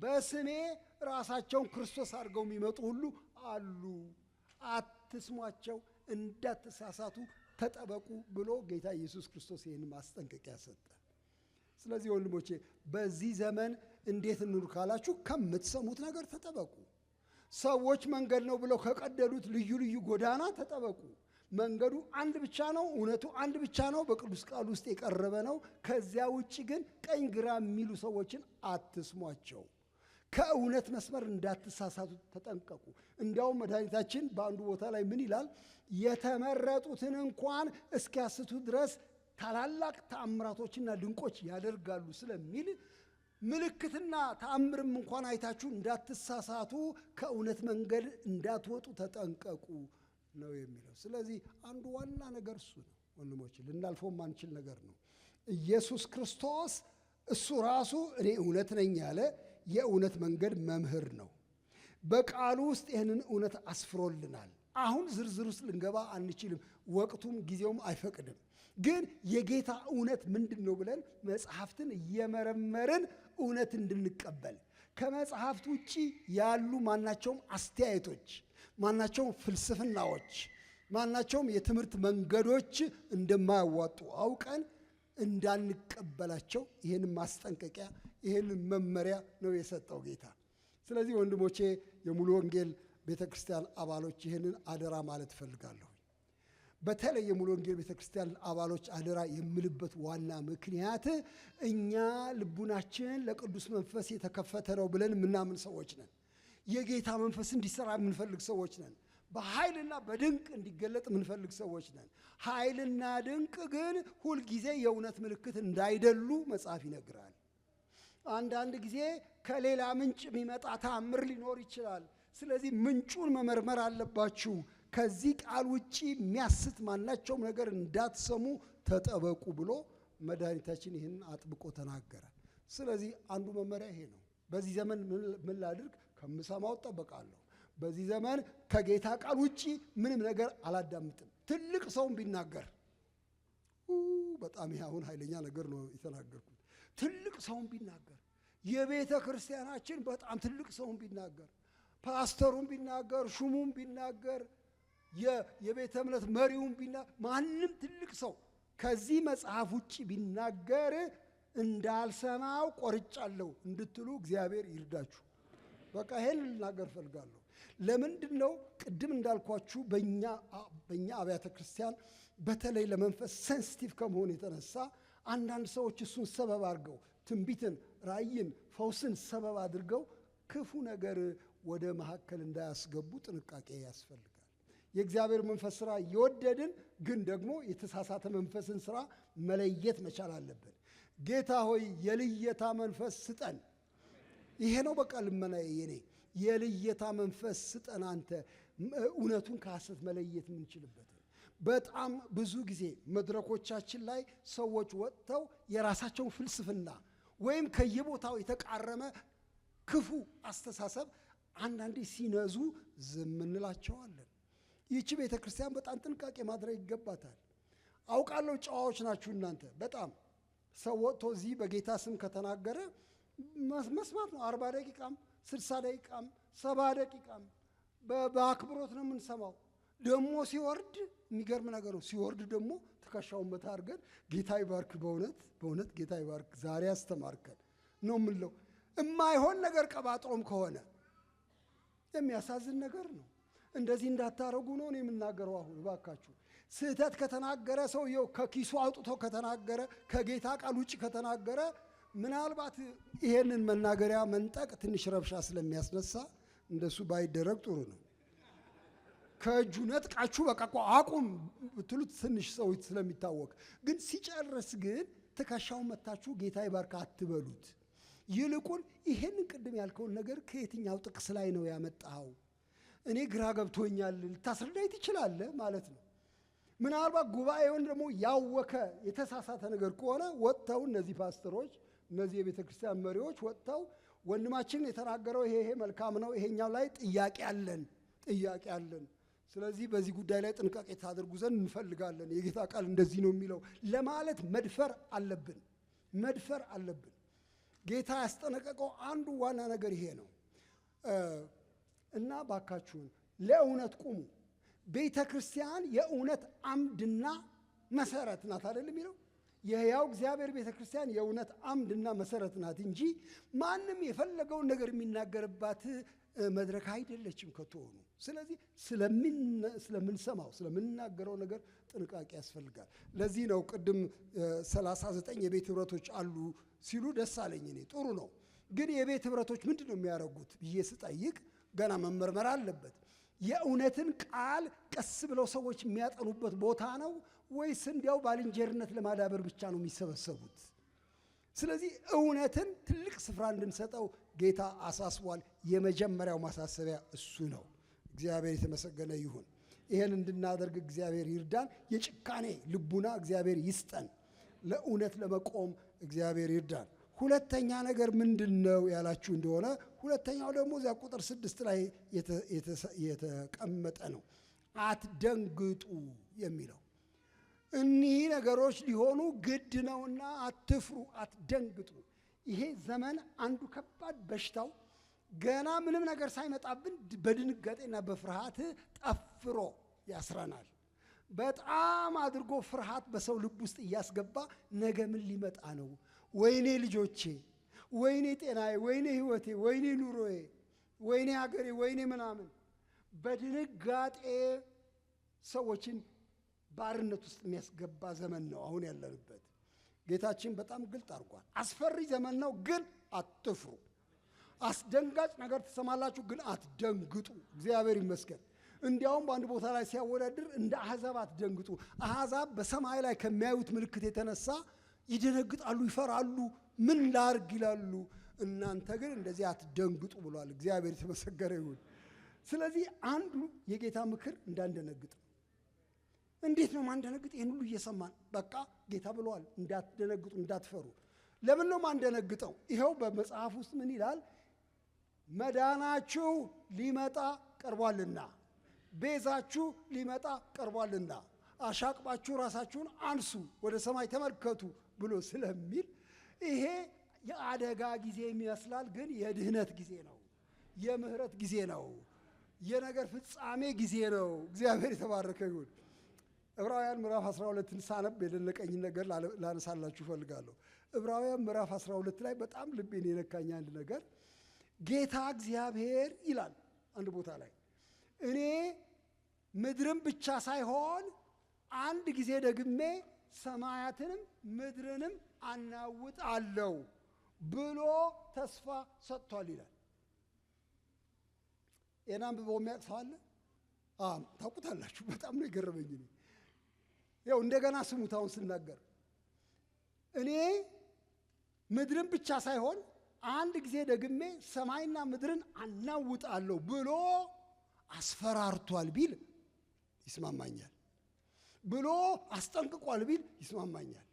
በስሜ ራሳቸውን ክርስቶስ አድርገው የሚመጡ ሁሉ አሉ። አትስሟቸው፣ እንዳትሳሳቱ ተጠበቁ ብሎ ጌታ ኢየሱስ ክርስቶስ ይህን ማስጠንቀቂያ ሰጠ። ስለዚህ ወንድሞቼ በዚህ ዘመን እንዴት እንኑር ካላችሁ ከምትሰሙት ነገር ተጠበቁ። ሰዎች መንገድ ነው ብለው ከቀደዱት ልዩ ልዩ ጎዳና ተጠበቁ። መንገዱ አንድ ብቻ ነው፣ እውነቱ አንድ ብቻ ነው፣ በቅዱስ ቃል ውስጥ የቀረበ ነው። ከዚያ ውጭ ግን ቀኝ ግራ የሚሉ ሰዎችን አትስሟቸው። ከእውነት መስመር እንዳትሳሳቱ ተጠንቀቁ። እንዲያውም መድኃኒታችን በአንዱ ቦታ ላይ ምን ይላል? የተመረጡትን እንኳን እስኪያስቱ ድረስ ታላላቅ ተአምራቶችና ድንቆች ያደርጋሉ ስለሚል ምልክትና ተአምርም እንኳን አይታችሁ እንዳትሳሳቱ፣ ከእውነት መንገድ እንዳትወጡ ተጠንቀቁ ነው የሚለው። ስለዚህ አንዱ ዋና ነገር እሱ ነው ወንድሞች፣ ልናልፈው ማንችል ነገር ነው። ኢየሱስ ክርስቶስ እሱ ራሱ እኔ እውነት ነኝ ያለ የእውነት መንገድ መምህር ነው። በቃሉ ውስጥ ይህንን እውነት አስፍሮልናል። አሁን ዝርዝር ውስጥ ልንገባ አንችልም፣ ወቅቱም ጊዜውም አይፈቅድም። ግን የጌታ እውነት ምንድን ነው ብለን መጽሐፍትን እየመረመርን እውነት እንድንቀበል፣ ከመጽሐፍት ውጭ ያሉ ማናቸውም አስተያየቶች፣ ማናቸውም ፍልስፍናዎች፣ ማናቸውም የትምህርት መንገዶች እንደማያዋጡ አውቀን እንዳንቀበላቸው ይህን ማስጠንቀቂያ ይህን መመሪያ ነው የሰጠው ጌታ። ስለዚህ ወንድሞቼ የሙሉ ወንጌል ቤተ ክርስቲያን አባሎች ይህንን አደራ ማለት እፈልጋለሁ። በተለይ የሙሉ ወንጌል ቤተክርስቲያን አባሎች አደራ የምልበት ዋና ምክንያት እኛ ልቡናችን ለቅዱስ መንፈስ የተከፈተ ነው ብለን የምናምን ሰዎች ነን። የጌታ መንፈስ እንዲሰራ የምንፈልግ ሰዎች ነን። በኃይልና በድንቅ እንዲገለጥ የምንፈልግ ሰዎች ነን። ኃይልና ድንቅ ግን ሁልጊዜ የእውነት ምልክት እንዳይደሉ መጽሐፍ ይነግራል። አንዳንድ ጊዜ ከሌላ ምንጭ የሚመጣ ተአምር ሊኖር ይችላል። ስለዚህ ምንጩን መመርመር አለባችሁ። ከዚህ ቃል ውጪ የሚያስት ማናቸውም ነገር እንዳትሰሙ ተጠበቁ ብሎ መድኃኒታችን ይህን አጥብቆ ተናገረ። ስለዚህ አንዱ መመሪያ ይሄ ነው። በዚህ ዘመን ምን ላድርግ? ከምሰማው እጠበቃለሁ። በዚህ ዘመን ከጌታ ቃል ውጪ ምንም ነገር አላዳምጥም። ትልቅ ሰውም ቢናገር በጣም ይሄ አሁን ኃይለኛ ነገር ነው የተናገርኩት። ትልቅ ሰውም ቢናገር፣ የቤተ ክርስቲያናችን በጣም ትልቅ ሰውም ቢናገር፣ ፓስተሩም ቢናገር፣ ሹሙም ቢናገር፣ የቤተ እምነት መሪውም ቢናገር፣ ማንም ትልቅ ሰው ከዚህ መጽሐፍ ውጪ ቢናገር እንዳልሰማው ቆርጫለሁ እንድትሉ እግዚአብሔር ይርዳችሁ። በቃ ይሄን ልናገር ፈልጋለሁ። ለምንድን ነው? ቅድም እንዳልኳችሁ በእኛ አብያተ ክርስቲያን በተለይ ለመንፈስ ሴንሲቲቭ ከመሆን የተነሳ አንዳንድ ሰዎች እሱን ሰበብ አድርገው ትንቢትን፣ ራእይን፣ ፈውስን ሰበብ አድርገው ክፉ ነገር ወደ መካከል እንዳያስገቡ ጥንቃቄ ያስፈልጋል። የእግዚአብሔር መንፈስ ስራ እየወደድን ግን ደግሞ የተሳሳተ መንፈስን ስራ መለየት መቻል አለብን። ጌታ ሆይ የልየታ መንፈስ ስጠን። ይሄ ነው በቃ ልመናዬ የኔ። የልየታ መንፈስ ስጠን አንተ፣ እውነቱን ከሐሰት መለየት የምንችልበት። በጣም ብዙ ጊዜ መድረኮቻችን ላይ ሰዎች ወጥተው የራሳቸውን ፍልስፍና ወይም ከየቦታው የተቃረመ ክፉ አስተሳሰብ አንዳንዴ ሲነዙ ዝም እንላቸዋለን። ይህች ቤተ ክርስቲያን በጣም ጥንቃቄ ማድረግ ይገባታል። አውቃለሁ ጨዋዎች ናችሁ እናንተ። በጣም ሰው ወጥቶ እዚህ በጌታ ስም ከተናገረ መስማት ነው። 40 ደቂቃም 60 ደቂቃም 70 ደቂቃም በአክብሮት ነው የምንሰማው። ደግሞ ሲወርድ የሚገርም ነገር ነው። ሲወርድ ደግሞ ትከሻውን መታ አድርገን ጌታ ይባርክ፣ በእውነት ጌታ ይባርክ፣ ዛሬ አስተማርከን ነው የምንለው። የማይሆን ነገር ቀባጥሮም ከሆነ የሚያሳዝን ነገር ነው። እንደዚህ እንዳታረጉ ነው እኔ የምናገረው። አሁን እባካችሁ ስህተት ከተናገረ ሰውየው ከኪሱ አውጥቶ ከተናገረ፣ ከጌታ ቃል ውጭ ከተናገረ ምናልባት ይሄንን መናገሪያ መንጠቅ ትንሽ ረብሻ ስለሚያስነሳ እንደሱ ባይደረግ ጥሩ ነው። ከእጁ ነጥቃችሁ በቃ አቁም ብትሉት ትንሽ ሰው ስለሚታወቅ፣ ግን ሲጨርስ ግን ትከሻውን መታችሁ ጌታ ይባርክ አትበሉት። ይልቁን ይሄንን ቅድም ያልከውን ነገር ከየትኛው ጥቅስ ላይ ነው ያመጣኸው? እኔ ግራ ገብቶኛል ልታስረዳኝ ትችላለህ ማለት ነው። ምናልባት ጉባኤውን ደግሞ ያወከ የተሳሳተ ነገር ከሆነ ወጥተው እነዚህ ፓስተሮች፣ እነዚህ የቤተ ክርስቲያን መሪዎች ወጥተው ወንድማችን የተናገረው ይሄ መልካም ነው፣ ይሄኛው ላይ ጥያቄ አለን፣ ስለዚህ በዚህ ጉዳይ ላይ ጥንቃቄ ታደርጉ ዘንድ እንፈልጋለን፣ የጌታ ቃል እንደዚህ ነው የሚለው ለማለት መድፈር አለብን። ጌታ ያስጠነቀቀው አንዱ ዋና ነገር ይሄ ነው። እና ባካችሁን ለእውነት ቁሙ። ቤተ ክርስቲያን የእውነት አምድና መሰረት ናት አይደል የሚለው? የሕያው እግዚአብሔር ቤተ ክርስቲያን የእውነት አምድና መሰረት ናት እንጂ ማንም የፈለገውን ነገር የሚናገርባት መድረክ አይደለችም ከቶሆኑ። ስለዚህ ስለምንሰማው ስለምንናገረው ነገር ጥንቃቄ ያስፈልጋል። ለዚህ ነው ቅድም 39 የቤት ህብረቶች አሉ ሲሉ ደስ አለኝ እኔ። ጥሩ ነው፣ ግን የቤት ህብረቶች ምንድን ነው የሚያደርጉት ብዬ ስጠይቅ ገና መመርመር አለበት። የእውነትን ቃል ቀስ ብለው ሰዎች የሚያጠኑበት ቦታ ነው ወይስ እንዲያው ባልንጀርነት ለማዳበር ብቻ ነው የሚሰበሰቡት? ስለዚህ እውነትን ትልቅ ስፍራ እንድንሰጠው ጌታ አሳስቧል። የመጀመሪያው ማሳሰቢያ እሱ ነው። እግዚአብሔር የተመሰገነ ይሁን። ይሄን እንድናደርግ እግዚአብሔር ይርዳን። የጭካኔ ልቡና እግዚአብሔር ይስጠን። ለእውነት ለመቆም እግዚአብሔር ይርዳን። ሁለተኛ ነገር ምንድን ነው ያላችሁ እንደሆነ ሁለተኛው ደግሞ እዚያ ቁጥር 6 ላይ የተቀመጠ ነው። አትደንግጡ የሚለው እኒህ ነገሮች ሊሆኑ ግድ ነውና አትፍሩ፣ አትደንግጡ። ይሄ ዘመን አንዱ ከባድ በሽታው ገና ምንም ነገር ሳይመጣብን በድንጋጤና በፍርሃት ጠፍሮ ያስረናል። በጣም አድርጎ ፍርሃት በሰው ልብ ውስጥ እያስገባ ነገ ምን ሊመጣ ነው? ወይኔ ልጆቼ፣ ወይኔ ጤናዬ፣ ወይኔ ህይወቴ፣ ወይኔ ኑሮዬ፣ ወይኔ ሀገሬ፣ ወይኔ ምናምን በድንጋጤ ሰዎችን ባርነት ውስጥ የሚያስገባ ዘመን ነው አሁን ያለንበት። ጌታችን በጣም ግልጥ አድርጓል። አስፈሪ ዘመን ነው፣ ግን አትፍሩ። አስደንጋጭ ነገር ትሰማላችሁ፣ ግን አትደንግጡ። እግዚአብሔር ይመስገን። እንዲያውም በአንድ ቦታ ላይ ሲያወዳድር እንደ አሕዛብ አትደንግጡ። አሕዛብ በሰማይ ላይ ከሚያዩት ምልክት የተነሳ ይደነግጣሉ፣ ይፈራሉ፣ ምን ላርግ ይላሉ። እናንተ ግን እንደዚህ አትደንግጡ ብሏል። እግዚአብሔር የተመሰገነ ይሁን። ስለዚህ አንዱ የጌታ ምክር እንዳንደነግጥ። እንዴት ነው ማንደነግጥ? ይህን ሁሉ እየሰማን በቃ ጌታ ብለዋል፣ እንዳትደነግጡ፣ እንዳትፈሩ። ለምን ነው ማንደነግጠው? ይኸው በመጽሐፍ ውስጥ ምን ይላል? መዳናችሁ ሊመጣ ቀርቧልና፣ ቤዛችሁ ሊመጣ ቀርቧልና፣ አሻቅባችሁ ራሳችሁን አንሱ፣ ወደ ሰማይ ተመልከቱ ብሎ ስለሚል ይሄ የአደጋ ጊዜ ይመስላል፣ ግን የድህነት ጊዜ ነው፣ የምህረት ጊዜ ነው፣ የነገር ፍጻሜ ጊዜ ነው። እግዚአብሔር የተባረከ ይሁን። ዕብራውያን ምዕራፍ 12ን ሳነብ የደነቀኝ ነገር ላነሳላችሁ እፈልጋለሁ። ዕብራውያን ምዕራፍ 12 ላይ በጣም ልቤን የነካኝ አንድ ነገር ጌታ እግዚአብሔር ይላል አንድ ቦታ ላይ እኔ ምድርን ብቻ ሳይሆን አንድ ጊዜ ደግሜ ሰማያትንም ምድርንም አናውጣለሁ ብሎ ተስፋ ሰጥቷል ይላል። ይህን አንብበው የሚያውቅ ሰው አለ? ታውቁታላችሁ። በጣም ነው የገረመኝ። ያው እንደገና ስሙት። አሁን ስናገር እኔ ምድርን ብቻ ሳይሆን አንድ ጊዜ ደግሜ ሰማይና ምድርን አናውጣለሁ ብሎ አስፈራርቷል ቢል ይስማማኛል። ብሎ አስጠንቅቋል ቢል ይስማማኛል።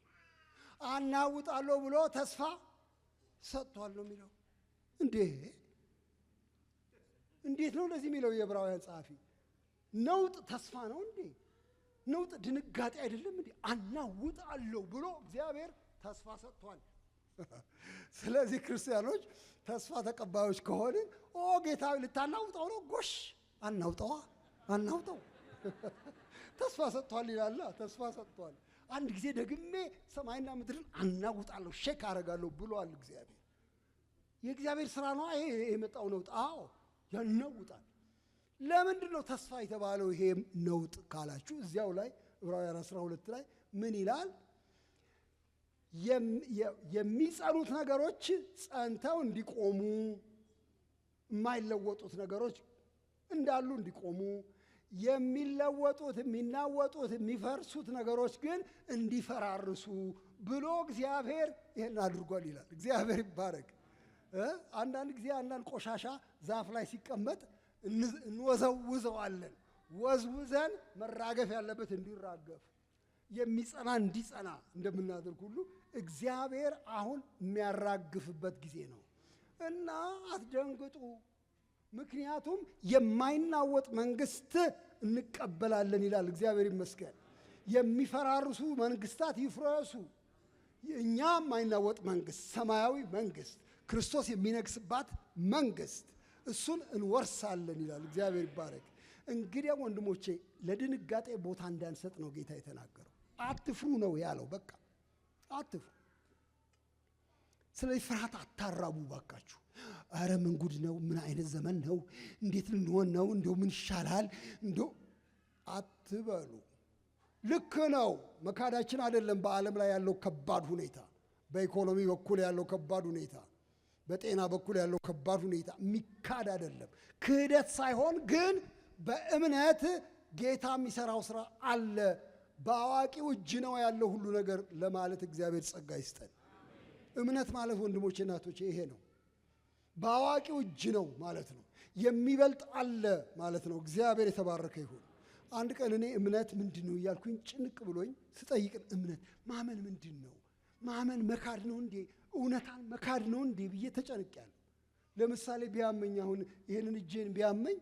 አናውጣለሁ ብሎ ተስፋ ሰጥቷል ነው የሚለው። እንዴት ነው እንደዚህ የሚለው? የዕብራውያን ጸሐፊ ነውጥ ተስፋ ነው እንዴ? ነውጥ ድንጋጤ አይደለም እንዴ? አናውጣለሁ ብሎ እግዚአብሔር ተስፋ ሰጥቷል። ስለዚህ ክርስቲያኖች ተስፋ ተቀባዮች ከሆንን ጌታ ልታናውጠው ነው? ጎሽ አናውጠው ተስፋ ሰጥቷል ይላል። ተስፋ ሰጥቷል። አንድ ጊዜ ደግሜ ሰማይና ምድርን አናውጣለሁ፣ ሼክ አደርጋለሁ ብሏል እግዚአብሔር። የእግዚአብሔር ስራ ነው ይሄ የመጣው ነውጥ። ያናውጣል። ለምንድን ነው ተስፋ የተባለው ይሄ ነውጥ ካላችሁ እዚያው ላይ ዕብራውያን 12 ላይ ምን ይላል? የሚጸኑት ነገሮች ጸንተው እንዲቆሙ፣ የማይለወጡት ነገሮች እንዳሉ እንዲቆሙ፣ የሚለወጡት የሚናወጡት የሚፈርሱት ነገሮች ግን እንዲፈራርሱ ብሎ እግዚአብሔር ይሄን አድርጓል ይላል። እግዚአብሔር ይባረክ። አንዳንድ ጊዜ አንዳንድ ቆሻሻ ዛፍ ላይ ሲቀመጥ እንወዘውዘዋለን። ወዝውዘን መራገፍ ያለበት እንዲራገፍ፣ የሚጸና እንዲጸና እንደምናደርግ ሁሉ እግዚአብሔር አሁን የሚያራግፍበት ጊዜ ነው እና አትደንግጡ። ምክንያቱም የማይናወጥ መንግስት እንቀበላለን ይላል። እግዚአብሔር ይመስገን። የሚፈራርሱ መንግስታት ይፍረሱ። እኛ የማይናወጥ መንግስት፣ ሰማያዊ መንግስት፣ ክርስቶስ የሚነግስባት መንግስት፣ እሱን እንወርሳለን ይላል። እግዚአብሔር ይባረክ። እንግዲህ ወንድሞቼ ለድንጋጤ ቦታ እንዳንሰጥ ነው ጌታ የተናገረው። አትፍሩ ነው ያለው። በቃ አትፍሩ። ስለዚህ ፍርሃት አታራቡ ባካችሁ። አረ ምን ጉድ ነው? ምን አይነት ዘመን ነው? እንዴት ልንሆን ነው? እንደው ምን ይሻላል? እንደው አትበሉ። ልክ ነው፣ መካዳችን አይደለም። በዓለም ላይ ያለው ከባድ ሁኔታ፣ በኢኮኖሚ በኩል ያለው ከባድ ሁኔታ፣ በጤና በኩል ያለው ከባድ ሁኔታ የሚካድ አይደለም። ክህደት ሳይሆን ግን በእምነት ጌታ የሚሰራው ስራ አለ። በአዋቂው እጅ ነው ያለው ሁሉ ነገር ለማለት እግዚአብሔር ጸጋ ይስጠን። እምነት ማለት ወንድሞቼ እናቶቼ ይሄ ነው። በአዋቂው እጅ ነው ማለት ነው። የሚበልጥ አለ ማለት ነው። እግዚአብሔር የተባረከ ይሁን። አንድ ቀን እኔ እምነት ምንድን ነው እያልኩኝ ጭንቅ ብሎኝ ስጠይቅን እምነት ማመን ምንድን ነው? ማመን መካድ ነው እንዴ? እውነታን መካድ ነው እንዴ ብዬ ተጨንቄያለሁ። ለምሳሌ ቢያመኝ፣ አሁን ይህንን እጄን ቢያመኝ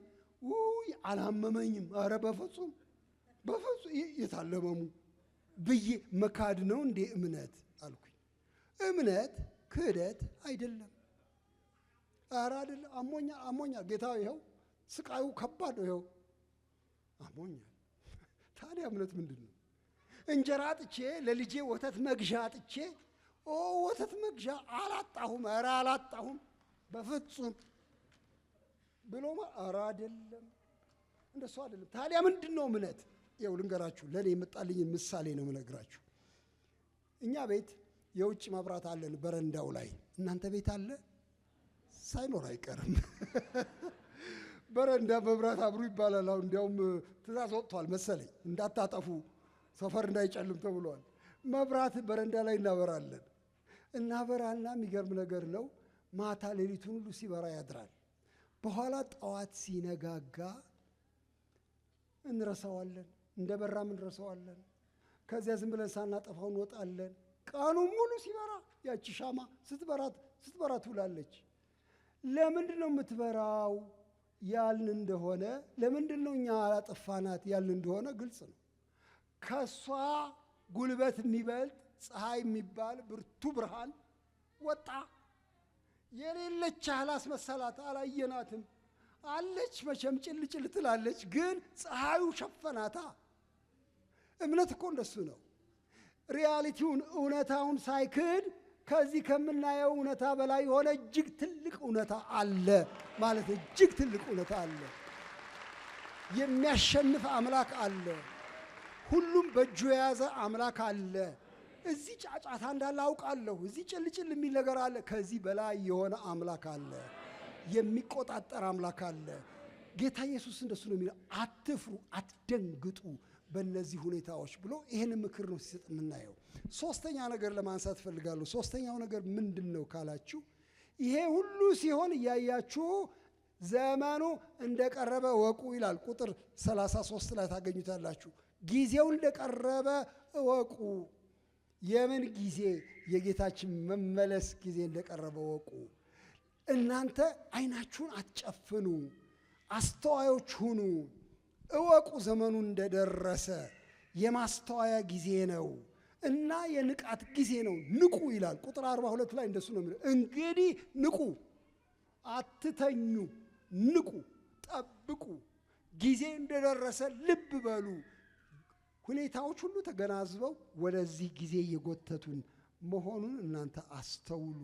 አላመመኝም፣ አረ በፍጹም የታለመሙ ብዬ መካድ ነው እንዴ እምነት አልኩኝ። እምነት ክህደት አይደለም። አረ አይደለም። አሞኛል ጌታ፣ ይኸው ስቃዩ ከባድ ነው፣ ይኸው አሞኛል። ታዲያ እምነት ምንድን ነው? እንጀራ አጥቼ ለልጄ ወተት መግዣ አጥቼ ወተት መግዣ አላጣሁም፣ አረ አላጣሁም በፍጹም ብሎ አረ አይደለም፣ እንደሱ አይደለም። ታዲያ ምንድን ነው እምነት? ይኸው ልንገራችሁ፣ ለእኔ የመጣልኝ ምሳሌ ነው የምነግራችሁ። እኛ ቤት የውጭ መብራት አለን በረንዳው ላይ። እናንተ ቤት አለ? ሳይኖር አይቀርም። በረንዳ መብራት አብሩ ይባላል። አሁን እንዲያውም ትእዛዝ ወጥቷል መሰለኝ እንዳታጠፉ ሰፈር እንዳይጨልም ተብሏል። መብራት በረንዳ ላይ እናበራለን። እናበራና የሚገርም ነገር ነው፣ ማታ ሌሊቱን ሁሉ ሲበራ ያድራል። በኋላ ጠዋት ሲነጋጋ እንረሳዋለን፣ እንደበራም እንረሳዋለን። ከዚያ ዝም ብለን ሳናጠፋው እንወጣለን። ቀኑን ሙሉ ሲበራ ያቺ ሻማ ስትበራ ትውላለች። ለምንድን ነው የምትበራው ያልን እንደሆነ፣ ለምንድን ነው እኛ አላጠፋናት ያልን እንደሆነ ግልጽ ነው። ከሷ ጉልበት የሚበልጥ ፀሐይ የሚባል ብርቱ ብርሃን ወጣ። የሌለች ያህል አስመሰላት። አላየናትም። አለች መቼም ጭልጭል ትላለች፣ ግን ፀሐዩ ሸፈናታ። እምነት እኮ እንደሱ ነው። ሪያሊቲውን እውነታውን ሳይክድ ከዚህ ከምናየው እውነታ በላይ የሆነ እጅግ ትልቅ እውነታ አለ ማለት፣ እጅግ ትልቅ እውነታ አለ። የሚያሸንፍ አምላክ አለ። ሁሉም በእጁ የያዘ አምላክ አለ። እዚህ ጫጫታ እንዳለ አውቃለሁ። እዚህ ጭልጭል የሚል ነገር አለ። ከዚህ በላይ የሆነ አምላክ አለ። የሚቆጣጠር አምላክ አለ። ጌታ ኢየሱስ እንደሱ ነው የሚለው፣ አትፍሩ፣ አትደንግጡ በእነዚህ ሁኔታዎች ብሎ ይህን ምክር ነው ሲሰጥ የምናየው። ሶስተኛ ነገር ለማንሳት ፈልጋለሁ። ሶስተኛው ነገር ምንድን ነው ካላችሁ፣ ይሄ ሁሉ ሲሆን እያያችሁ ዘመኑ እንደቀረበ እወቁ ይላል። ቁጥር 33 ላይ ታገኙታላችሁ። ጊዜው እንደቀረበ እወቁ። የምን ጊዜ? የጌታችን መመለስ ጊዜ እንደቀረበ እወቁ። እናንተ አይናችሁን አትጨፍኑ፣ አስተዋዮች ሁኑ። እወቁ ዘመኑ እንደደረሰ። የማስተዋያ ጊዜ ነው እና የንቃት ጊዜ ነው። ንቁ ይላል። ቁጥር 42 ላይ እንደሱ ነው የሚለው። እንግዲህ ንቁ፣ አትተኙ፣ ንቁ፣ ጠብቁ። ጊዜ እንደደረሰ ልብ በሉ። ሁኔታዎች ሁሉ ተገናዝበው ወደዚህ ጊዜ የጎተቱን መሆኑን እናንተ አስተውሉ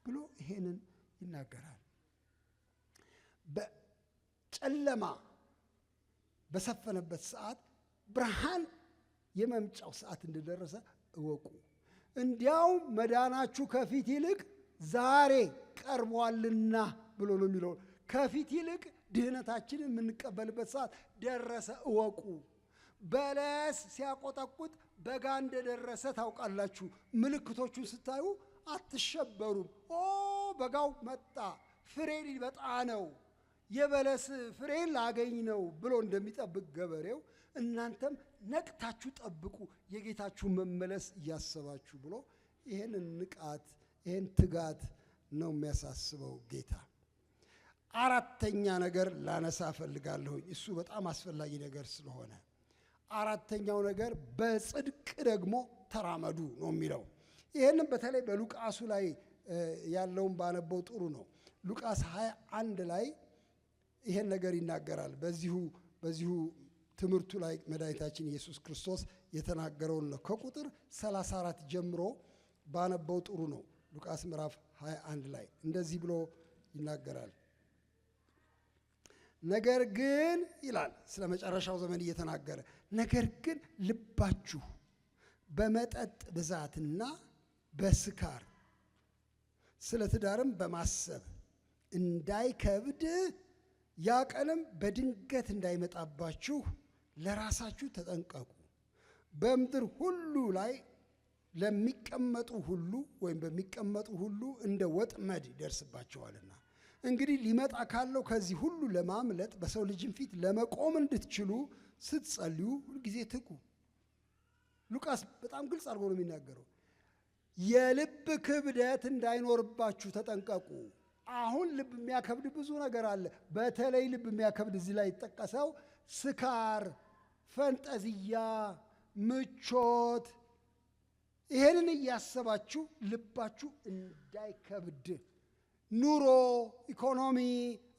ብሎ ይሄንን ይናገራል። በጨለማ በሰፈነበት ሰዓት ብርሃን የመምጫው ሰዓት እንደደረሰ እወቁ። እንዲያውም መዳናችሁ ከፊት ይልቅ ዛሬ ቀርቧልና ብሎ ነው የሚለው። ከፊት ይልቅ ድህነታችንን የምንቀበልበት ሰዓት ደረሰ እወቁ። በለስ ሲያቆጠቁጥ በጋ እንደደረሰ ታውቃላችሁ። ምልክቶቹን ስታዩ አትሸበሩም። በጋው መጣ፣ ፍሬ ሊበጣ ነው፣ የበለስ ፍሬ ላገኝ ነው ብሎ እንደሚጠብቅ ገበሬው እናንተም ነቅታችሁ ጠብቁ፣ የጌታችሁ መመለስ እያሰባችሁ ብሎ ይህንን ንቃት፣ ይህን ትጋት ነው የሚያሳስበው ጌታ። አራተኛ ነገር ላነሳ እፈልጋለሁኝ። እሱ በጣም አስፈላጊ ነገር ስለሆነ አራተኛው ነገር በጽድቅ ደግሞ ተራመዱ ነው የሚለው። ይህንም በተለይ በሉቃሱ ላይ ያለውን ባነበው ጥሩ ነው። ሉቃስ 21 ላይ ይሄን ነገር ይናገራል። በዚሁ ትምህርቱ ላይ መድኃኒታችን ኢየሱስ ክርስቶስ የተናገረውን ነው። ከቁጥር 34 ጀምሮ ባነበው ጥሩ ነው። ሉቃስ ምዕራፍ 21 ላይ እንደዚህ ብሎ ይናገራል። ነገር ግን ይላል፣ ስለ መጨረሻው ዘመን እየተናገረ ነገር ግን ልባችሁ በመጠጥ ብዛትና በስካር ስለ ትዳርም በማሰብ እንዳይከብድ ያ ቀንም በድንገት እንዳይመጣባችሁ ለራሳችሁ ተጠንቀቁ። በምድር ሁሉ ላይ ለሚቀመጡ ሁሉ ወይም በሚቀመጡ ሁሉ እንደ ወጥመድ ይደርስባቸዋልና። እንግዲህ ሊመጣ ካለው ከዚህ ሁሉ ለማምለጥ በሰው ልጅም ፊት ለመቆም እንድትችሉ ስትጸልዩ ሁልጊዜ ትጉ። ሉቃስ በጣም ግልጽ አድርጎ ነው የሚናገረው። የልብ ክብደት እንዳይኖርባችሁ ተጠንቀቁ። አሁን ልብ የሚያከብድ ብዙ ነገር አለ። በተለይ ልብ የሚያከብድ እዚህ ላይ የተጠቀሰው ስካር፣ ፈንጠዝያ፣ ምቾት፣ ይሄንን እያሰባችሁ ልባችሁ እንዳይከብድ፣ ኑሮ፣ ኢኮኖሚ፣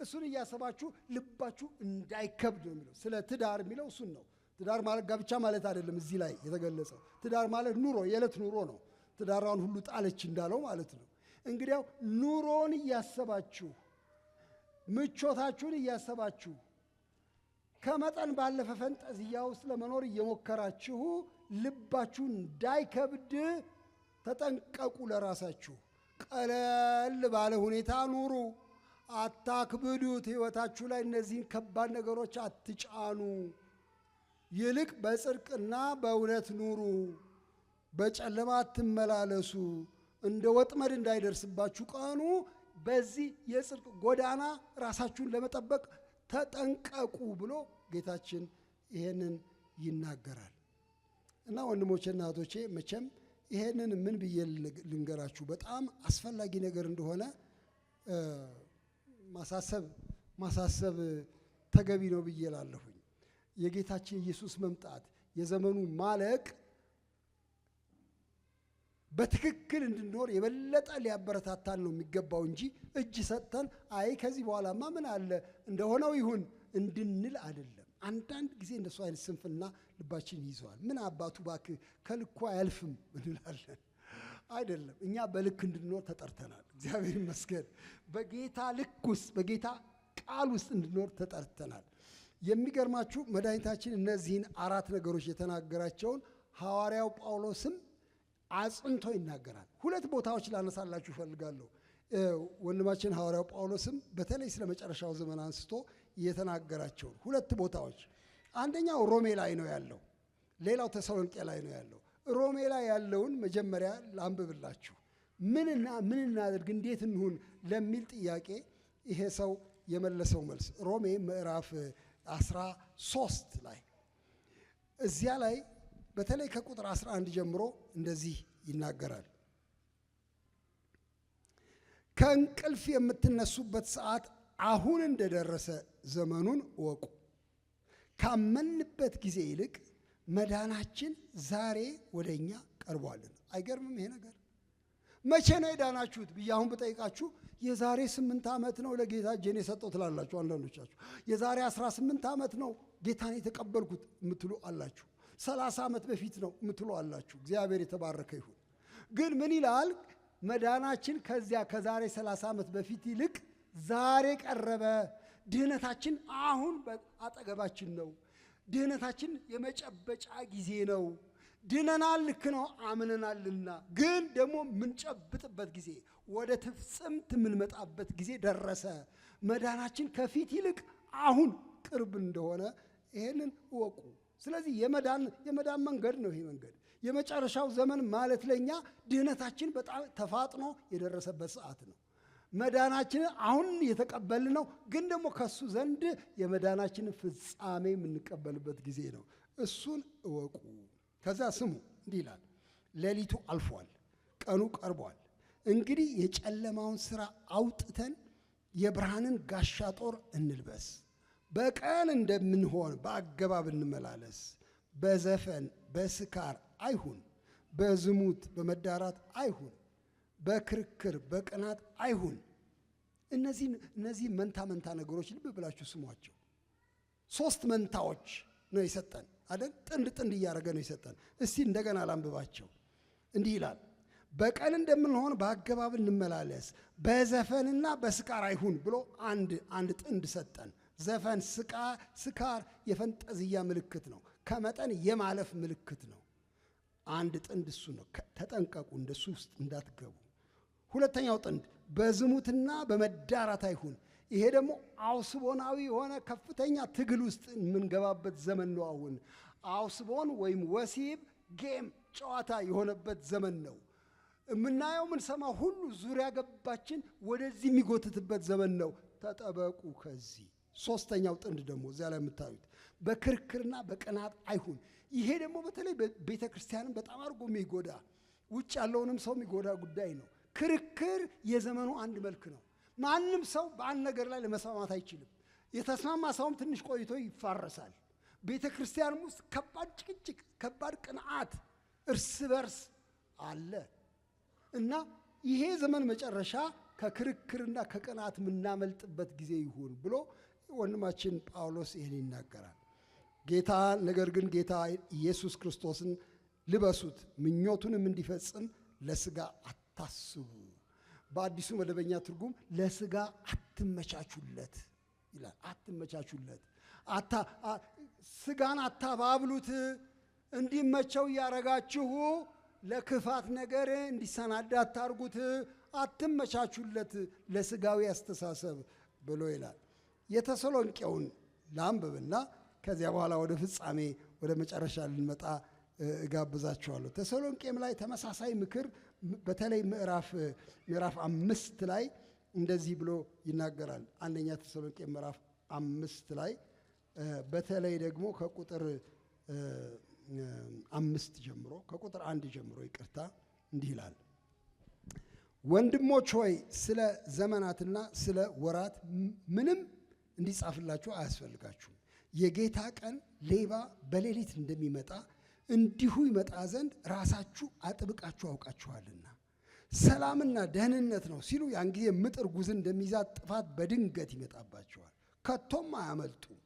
እሱን እያሰባችሁ ልባችሁ እንዳይከብድ ነው የሚለው። ስለ ትዳር የሚለው እሱን ነው። ትዳር ማለት ጋብቻ ማለት አይደለም እዚህ ላይ የተገለጸው። ትዳር ማለት ኑሮ፣ የዕለት ኑሮ ነው። ትዳሯን ሁሉ ጣለች እንዳለው ማለት ነው። እንግዲያው ኑሮን እያሰባችሁ፣ ምቾታችሁን እያሰባችሁ፣ ከመጠን ባለፈ ፈንጠዝያ ውስጥ ለመኖር እየሞከራችሁ ልባችሁ እንዳይከብድ ተጠንቀቁ። ለራሳችሁ ቀለል ባለ ሁኔታ ኑሩ። አታክብዱት። ሕይወታችሁ ላይ እነዚህን ከባድ ነገሮች አትጫኑ። ይልቅ በጽድቅና በእውነት ኑሩ። በጨለማ አትመላለሱ። እንደ ወጥመድ እንዳይደርስባችሁ ቀኑ በዚህ የጽድቅ ጎዳና ራሳችሁን ለመጠበቅ ተጠንቀቁ ብሎ ጌታችን ይሄንን ይናገራል። እና ወንድሞቼና እህቶቼ መቼም ይሄንን ምን ብዬ ልንገራችሁ፣ በጣም አስፈላጊ ነገር እንደሆነ ማሳሰብ ተገቢ ነው ብዬ እላለሁኝ። የጌታችን ኢየሱስ መምጣት፣ የዘመኑ ማለቅ በትክክል እንድንኖር የበለጠ ሊያበረታታን ነው የሚገባው እንጂ እጅ ሰጥተን አይ ከዚህ በኋላማ ምን አለ እንደሆነው ይሁን እንድንል አይደለም። አንዳንድ ጊዜ እንደሱ አይነት ስንፍና ልባችን ይዘዋል። ምን አባቱ ባክህ ከልኩ አያልፍም እንላለን። አይደለም፣ እኛ በልክ እንድንኖር ተጠርተናል። እግዚአብሔር ይመስገን። በጌታ ልክ ውስጥ በጌታ ቃል ውስጥ እንድንኖር ተጠርተናል። የሚገርማችሁ መድኃኒታችን እነዚህን 4 ነገሮች የተናገራቸውን ሐዋርያው ጳውሎስም አጽንቶ ይናገራል። 2 ቦታዎች ላነሳላችሁ እፈልጋለሁ። ወንድማችን ሐዋርያው ጳውሎስም በተለይ ስለ መጨረሻው ዘመን አንስቶ የተናገራቸውን 2 ቦታዎች፣ አንደኛው ሮሜ ላይ ነው ያለው፣ ሌላው ተሰሎንቄ ላይ ነው ያለው። ሮሜ ላይ ያለውን መጀመሪያ ላንብብላችሁ። ምን እናድርግ፣ እንዴት እንሁን ለሚል ጥያቄ ይሄ ሰው የመለሰው መልስ ሮሜ ምዕራፍ 13 ላይ እዚያ ላይ በተለይ ከቁጥር 11 ጀምሮ እንደዚህ ይናገራል። ከእንቅልፍ የምትነሱበት ሰዓት አሁን እንደደረሰ ዘመኑን እወቁ። ካመንበት ጊዜ ይልቅ መዳናችን ዛሬ ወደኛ ቀርቧልና። አይገርምም ይሄ ነገር? መቼ ነው የዳናችሁት ብዬ አሁን ብጠይቃችሁ የዛሬ 8 ዓመት ነው ለጌታ እጄን የሰጠው ትላላችሁ አንዳንዶቻችሁ። የዛሬ 18 ዓመት ነው ጌታን የተቀበልኩት የምትሉ አላችሁ። 30 ዓመት በፊት ነው የምትሉ አላችሁ። እግዚአብሔር የተባረከ ይሁን። ግን ምን ይላል? መዳናችን ከዛሬ 30 ዓመት በፊት ይልቅ ዛሬ ቀረበ። ድህነታችን አሁን አጠገባችን ነው። ድህነታችን የመጨበጫ ጊዜ ነው። ድነናል፣ ልክ ነው፣ አምነናልና። ግን ደግሞ የምንጨብጥበት ጊዜ፣ ወደ ፍጽምት የምንመጣበት ጊዜ ደረሰ። መዳናችን ከፊት ይልቅ አሁን ቅርብ እንደሆነ ይሄንን እወቁ። ስለዚህ የመዳን መንገድ ነው ይሄ መንገድ። የመጨረሻው ዘመን ማለት ለኛ ድህነታችን በጣም ተፋጥኖ የደረሰበት ሰዓት ነው። መዳናችንን አሁን የተቀበልን ነው፣ ግን ደግሞ ከሱ ዘንድ የመዳናችንን ፍጻሜ የምንቀበልበት ጊዜ ነው። እሱን እወቁ። ከዛ ስሙ፣ እንዲህ ይላል፣ ሌሊቱ አልፏል፣ ቀኑ ቀርቧል። እንግዲህ የጨለማውን ሥራ አውጥተን የብርሃንን ጋሻ ጦር እንልበስ። በቀን እንደምንሆን በአገባብ እንመላለስ። በዘፈን በስካር አይሁን፣ በዝሙት በመዳራት አይሁን፣ በክርክር በቅናት አይሁን። እነዚህ መንታ ነገሮች ልብ ብላችሁ ስሟቸው። 3 መንታዎች ነው የሰጠን አይደል? ጥንድ እያደረገ ነው የሰጠን። እስቲ እንደገና ላንብባቸው። እንዲህ ይላል፣ በቀን እንደምንሆን በአገባብ እንመላለስ፣ በዘፈንና በስካር አይሁን ብሎ አንድ ጥንድ ሰጠን። ዘፈን፣ ስካር የፈንጠዝያ ምልክት ነው። ከመጠን የማለፍ ምልክት ነው። አንድ ጥንድ እሱ ነው። ተጠንቀቁ፣ እንደሱ ውስጥ እንዳትገቡ። ሁለተኛው ጥንድ በዝሙትና በመዳራት አይሁን። ይሄ ደግሞ አውስቦናዊ የሆነ ከፍተኛ ትግል ውስጥ የምንገባበት ዘመን ነው። አሁን አውስቦን ወይም ወሲብ ጌም ጨዋታ የሆነበት ዘመን ነው። የምናየው የምንሰማው ሁሉ ዙሪያ ገባችን ወደዚህ የሚጎትትበት ዘመን ነው። ተጠበቁ ከዚህ። 3ኛው ጥንድ ደግሞ እዚያ ላይ የምታዩት በክርክርና በቅናት አይሁን። ይሄ ደግሞ በተለይ ቤተ ክርስቲያንን በጣም አድርጎ የሚጎዳ ውጭ ያለውንም ሰው የሚጎዳ ጉዳይ ነው። ክርክር የዘመኑ አንድ መልክ ነው። ማንም ሰው በአንድ ነገር ላይ ለመስማማት አይችልም። የተስማማ ሰውም ትንሽ ቆይቶ ይፋረሳል። ቤተ ክርስቲያንም ውስጥ ከባድ ጭቅጭቅ፣ ከባድ ቅንዓት እርስ በርስ አለ እና ይሄ ዘመን መጨረሻ ከክርክርና ከቅንዓት የምናመልጥበት ጊዜ ይሁን ብሎ ወንድማችን ጳውሎስ ይህን ይናገራል። ነገር ግን ጌታ ኢየሱስ ክርስቶስን ልበሱት፣ ምኞቱንም እንዲፈጽም ለሥጋ አታስቡ። በአዲሱ መደበኛ ትርጉም ለሥጋ አትመቻቹለት ይላል። አትመቻቹለት። ስጋን አታባብሉት፣ እንዲመቸው እያረጋችሁ ለክፋት ነገር እንዲሰናዳ አታርጉት፣ አትመቻቹለት ለስጋዊ አስተሳሰብ ብሎ ይላል። የተሰሎንቄውን ላንብብና ከዚያ በኋላ ወደ ፍጻሜ ወደ መጨረሻ ልንመጣ እጋብዛችኋለሁ። ተሰሎንቄም ላይ ተመሳሳይ ምክር በተለይ ምዕራፍ 5 ላይ እንደዚህ ብሎ ይናገራል። አንደኛ ተሰሎንቄ ምዕራፍ 5 ላይ በተለይ ደግሞ ከቁጥር 5 ጀምሮ ከቁጥር 1 ጀምሮ ይቅርታ፣ እንዲህ ይላል። ወንድሞች ሆይ ስለ ዘመናትና ስለ ወራት ምንም እንዲጻፍላችሁ አያስፈልጋችሁም። የጌታ ቀን ሌባ በሌሊት እንደሚመጣ እንዲሁ ይመጣ ዘንድ ራሳችሁ አጥብቃችሁ አውቃችኋልና። ሰላምና ደህንነት ነው ሲሉ ያን ጊዜ ምጥ እርጉዝን እንደሚይዛት ጥፋት በድንገት ይመጣባቸዋል፣ ከቶም አያመልጡም።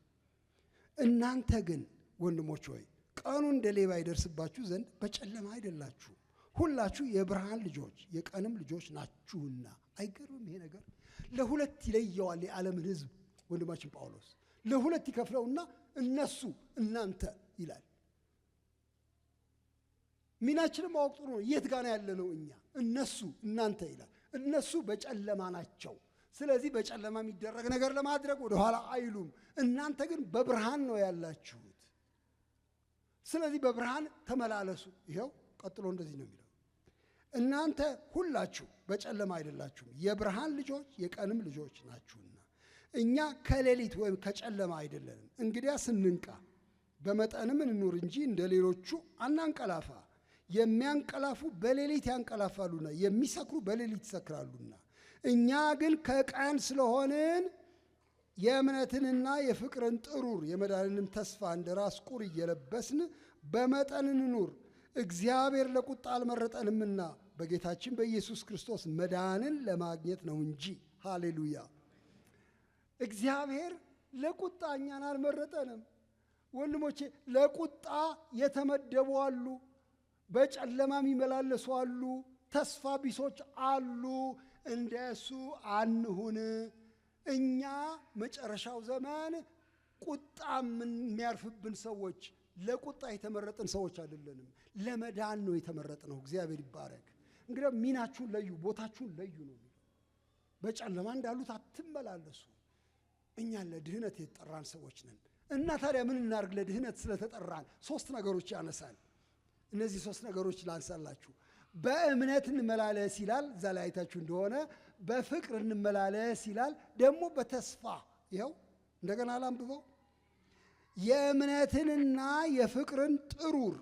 እናንተ ግን ወንድሞች ሆይ ቀኑ እንደ ሌባ ይደርስባችሁ ዘንድ በጨለማ አይደላችሁ፣ ሁላችሁ የብርሃን ልጆች የቀንም ልጆች ናችሁና። አይገርምም? ይሄ ነገር ለሁለት ይለየዋል የዓለምን ሕዝብ። ወንድማችን ጳውሎስ ለሁለት ይከፍለውና እነሱ እናንተ ይላል። ሚናችንን ማወቅ ጥሩ ነው። የት ጋር ያለ ነው? እኛ እነሱ እናንተ ይላል። እነሱ በጨለማ ናቸው። ስለዚህ በጨለማ የሚደረግ ነገር ለማድረግ ወደኋላ አይሉም። እናንተ ግን በብርሃን ነው ያላችሁት። ስለዚህ በብርሃን ተመላለሱ። ይኸው ቀጥሎ እንደዚህ ነው የሚለው፣ እናንተ ሁላችሁ በጨለማ አይደላችሁም፣ የብርሃን ልጆች የቀንም ልጆች ናችሁና። እኛ ከሌሊት ወይም ከጨለማ አይደለንም። እንግዲያስ እንንቃ፣ በመጠንም እንኑር እንጂ እንደ ሌሎቹ አናንቀላፋ። የሚያንቀላፉ በሌሊት ያንቀላፋሉና የሚሰክሩ በሌሊት ይሰክራሉና። እኛ ግን ከቀን ስለሆንን የእምነትንና የፍቅርን ጥሩር የመዳንንም ተስፋ እንደ ራስ ቁር እየለበስን በመጠን እንኑር። እግዚአብሔር ለቁጣ አልመረጠንምና በጌታችን በኢየሱስ ክርስቶስ መዳንን ለማግኘት ነው እንጂ። ሃሌሉያ! እግዚአብሔር ለቁጣ እኛን አልመረጠንም። ወንድሞቼ ለቁጣ የተመደቡ አሉ፣ በጨለማ የሚመላለሱ አሉ፣ ተስፋ ቢሶች አሉ። እንደሱ አንሁን። እኛ መጨረሻው ዘመን ቁጣ የሚያርፍብን ሰዎች፣ ለቁጣ የተመረጥን ሰዎች አይደለንም። ለመዳን ነው የተመረጥነው። እግዚአብሔር ይባረክ። እንግዲህ ሚናችሁን ለዩ፣ ቦታችሁን ለዩ ነው። በጨለማ እንዳሉት አትመላለሱ። እኛ ለድህነት የተጠራን ሰዎች ነን እና ታዲያ ምን እናርግ? ለድህነት ስለተጠራን 3 ነገሮች ያነሳል። እነዚህ 3 ነገሮች ላንሳላችሁ። በእምነት እንመላለስ ይላል። እዛ ላይ አይታችሁ እንደሆነ በፍቅር እንመላለስ ይላል። ደግሞ በተስፋ ይኸው እንደገና ላንብበው። የእምነትንና የፍቅርን ጥሩር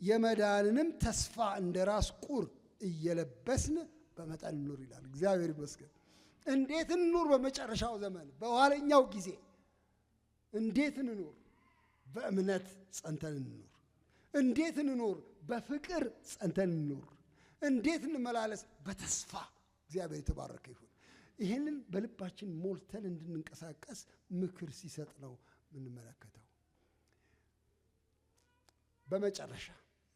የመዳንንም ተስፋ እንደ ራስ ቁር እየለበስን በመጠን እንኑር ይላል። እግዚአብሔር ይመስገን። እንዴት እንኑር? በመጨረሻው ዘመን በኋለኛው ጊዜ እንዴት እንኑር? በእምነት ጸንተን እንኑር። እንዴት እንኑር? በፍቅር ጸንተን እንኑር። እንዴት እንመላለስ? በተስፋ። እግዚአብሔር የተባረከ ይሁን። ይህንን በልባችን ሞልተን እንድንንቀሳቀስ ምክር ሲሰጥ ነው የምንመለከተው።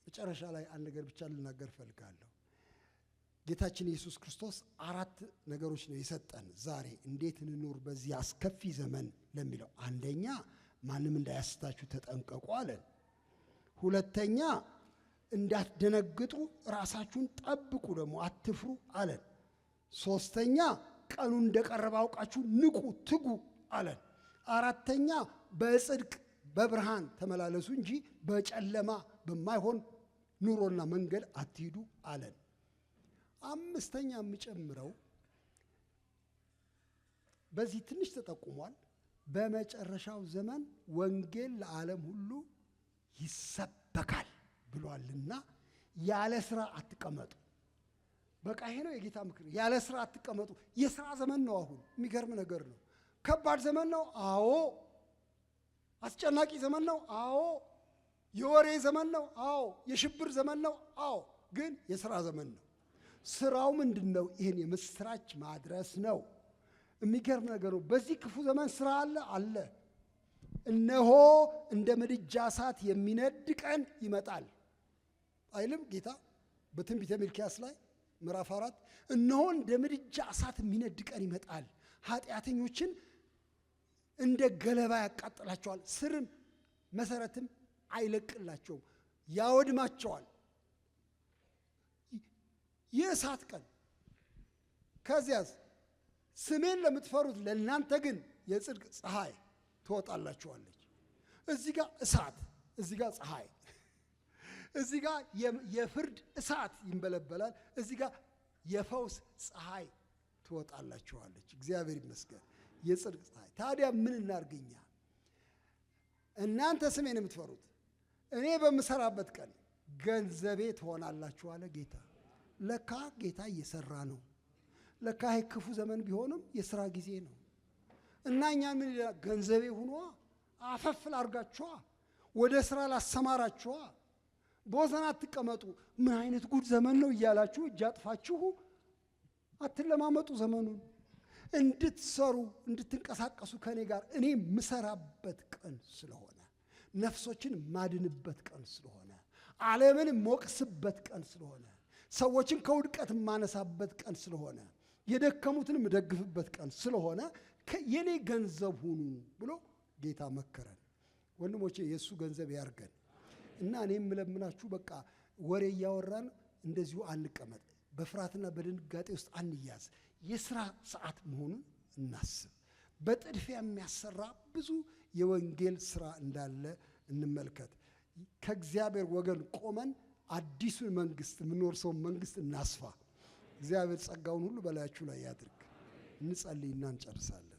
መጨረሻ ላይ አንድ ነገር ብቻ ልናገር እፈልጋለሁ። ጌታችን ኢየሱስ ክርስቶስ 4 ነገሮች ነው የሰጠን ዛሬ እንዴት እንኑር በዚህ አስከፊ ዘመን ለሚለው። አንደኛ ማንም እንዳያስታችሁ ተጠንቀቁ አለን። ሁለተኛ እንዳትደነግጡ ራሳችሁን ጠብቁ፣ ደግሞ አትፍሩ አለን። ሶስተኛ ቀኑ እንደቀረበ አውቃችሁ ንቁ፣ ትጉ አለን። አራተኛ በጽድቅ በብርሃን ተመላለሱ እንጂ በጨለማ በማይሆን ኑሮና መንገድ አትሂዱ አለን። አምስተኛ የምጨምረው በዚህ ትንሽ ተጠቁሟል። በመጨረሻው ዘመን ወንጌል ለዓለም ሁሉ ይሰበካል ብሏልና ያለ ስራ አትቀመጡ። በቃ ይሄ ነው የጌታ ምክር። ያለ ስራ አትቀመጡ። የስራ ዘመን ነው። አሁን የሚገርም ነገር ነው። ከባድ ዘመን ነው። አዎ። አስጨናቂ ዘመን ነው። አዎ። የወሬ ዘመን ነው። አዎ። የሽብር ዘመን ነው። አዎ። ግን የስራ ዘመን ነው። ስራው ምንድን ነው? ይህን የምስራች ማድረስ ነው። የሚገርም ነገር ነው። በዚህ ክፉ ዘመን ስራ አለ። እነሆ እንደ ምድጃ እሳት የሚነድ ቀን ይመጣል አይልም ጌታ በትንቢተ ሚልክያስ ላይ ምዕራፍ 4 እነሆ እንደ ምድጃ እሳት የሚነድ ቀን ይመጣል፣ ኃጢአተኞችን እንደ ገለባ ያቃጥላቸዋል፣ ስርም መሰረትም አይለቅላቸውም፣ ያወድማቸዋል። የእሳት ቀን። ከዚያስ ስሜን ለምትፈሩት ለእናንተ ግን የጽድቅ ፀሐይ ትወጣላችኋለች። እዚህ ጋር እሳት፣ እዚህ ጋር ፀሐይ፣ እዚህ ጋር የፍርድ እሳት ይንበለበላል፣ እዚህ ጋር የፈውስ ፀሐይ ትወጣላችኋለች። እግዚአብሔር ይመስገን። የጽድቅ ፀሐይ። ታዲያ ምን እናርግኛ? እናንተ ስሜን የምትፈሩት እኔ በምሰራበት ቀን ገንዘቤ ትሆናላችሁ አለ ጌታ። ለካ ጌታ እየሰራ ነው። ለካ ይሄ ክፉ ዘመን ቢሆንም የሥራ ጊዜ ነው እና እኛን ምን ይላል? ገንዘቤ ሁኗ፣ አፈፍል አርጋችኋ፣ ወደ ሥራ ላሰማራችኋ፣ ቦዘን አትቀመጡ። ምን አይነት ጉድ ዘመን ነው እያላችሁ እጅ አጥፋችሁ አትለማመጡ። ዘመኑን እንድትሰሩ እንድትንቀሳቀሱ ከኔ ጋር እኔ ምሰራበት ቀን ስለሆነ፣ ነፍሶችን ማድንበት ቀን ስለሆነ፣ ዓለምን ሞቅስበት ቀን ስለሆነ፣ ሰዎችን ከውድቀት ማነሳበት ቀን ስለሆነ፣ የደከሙትን ምደግፍበት ቀን ስለሆነ የኔ ገንዘብ ሁኑ ብሎ ጌታ መከረን። ወንድሞቼ የእሱ ገንዘብ ያርገን እና እኔ የምለምናችሁ በቃ ወሬ እያወራን እንደዚሁ አንቀመጥ። በፍርሃትና በድንጋጤ ውስጥ አንያዝ። የሥራ ሰዓት መሆኑን እናስብ። በጥድፊያ የሚያሰራ ብዙ የወንጌል ሥራ እንዳለ እንመልከት። ከእግዚአብሔር ወገን ቆመን አዲሱን መንግሥት የምንወርሰውን መንግሥት እናስፋ። እግዚአብሔር ጸጋውን ሁሉ በላያችሁ ላይ ያድርግ። እንጸልይና እንጨርሳለን።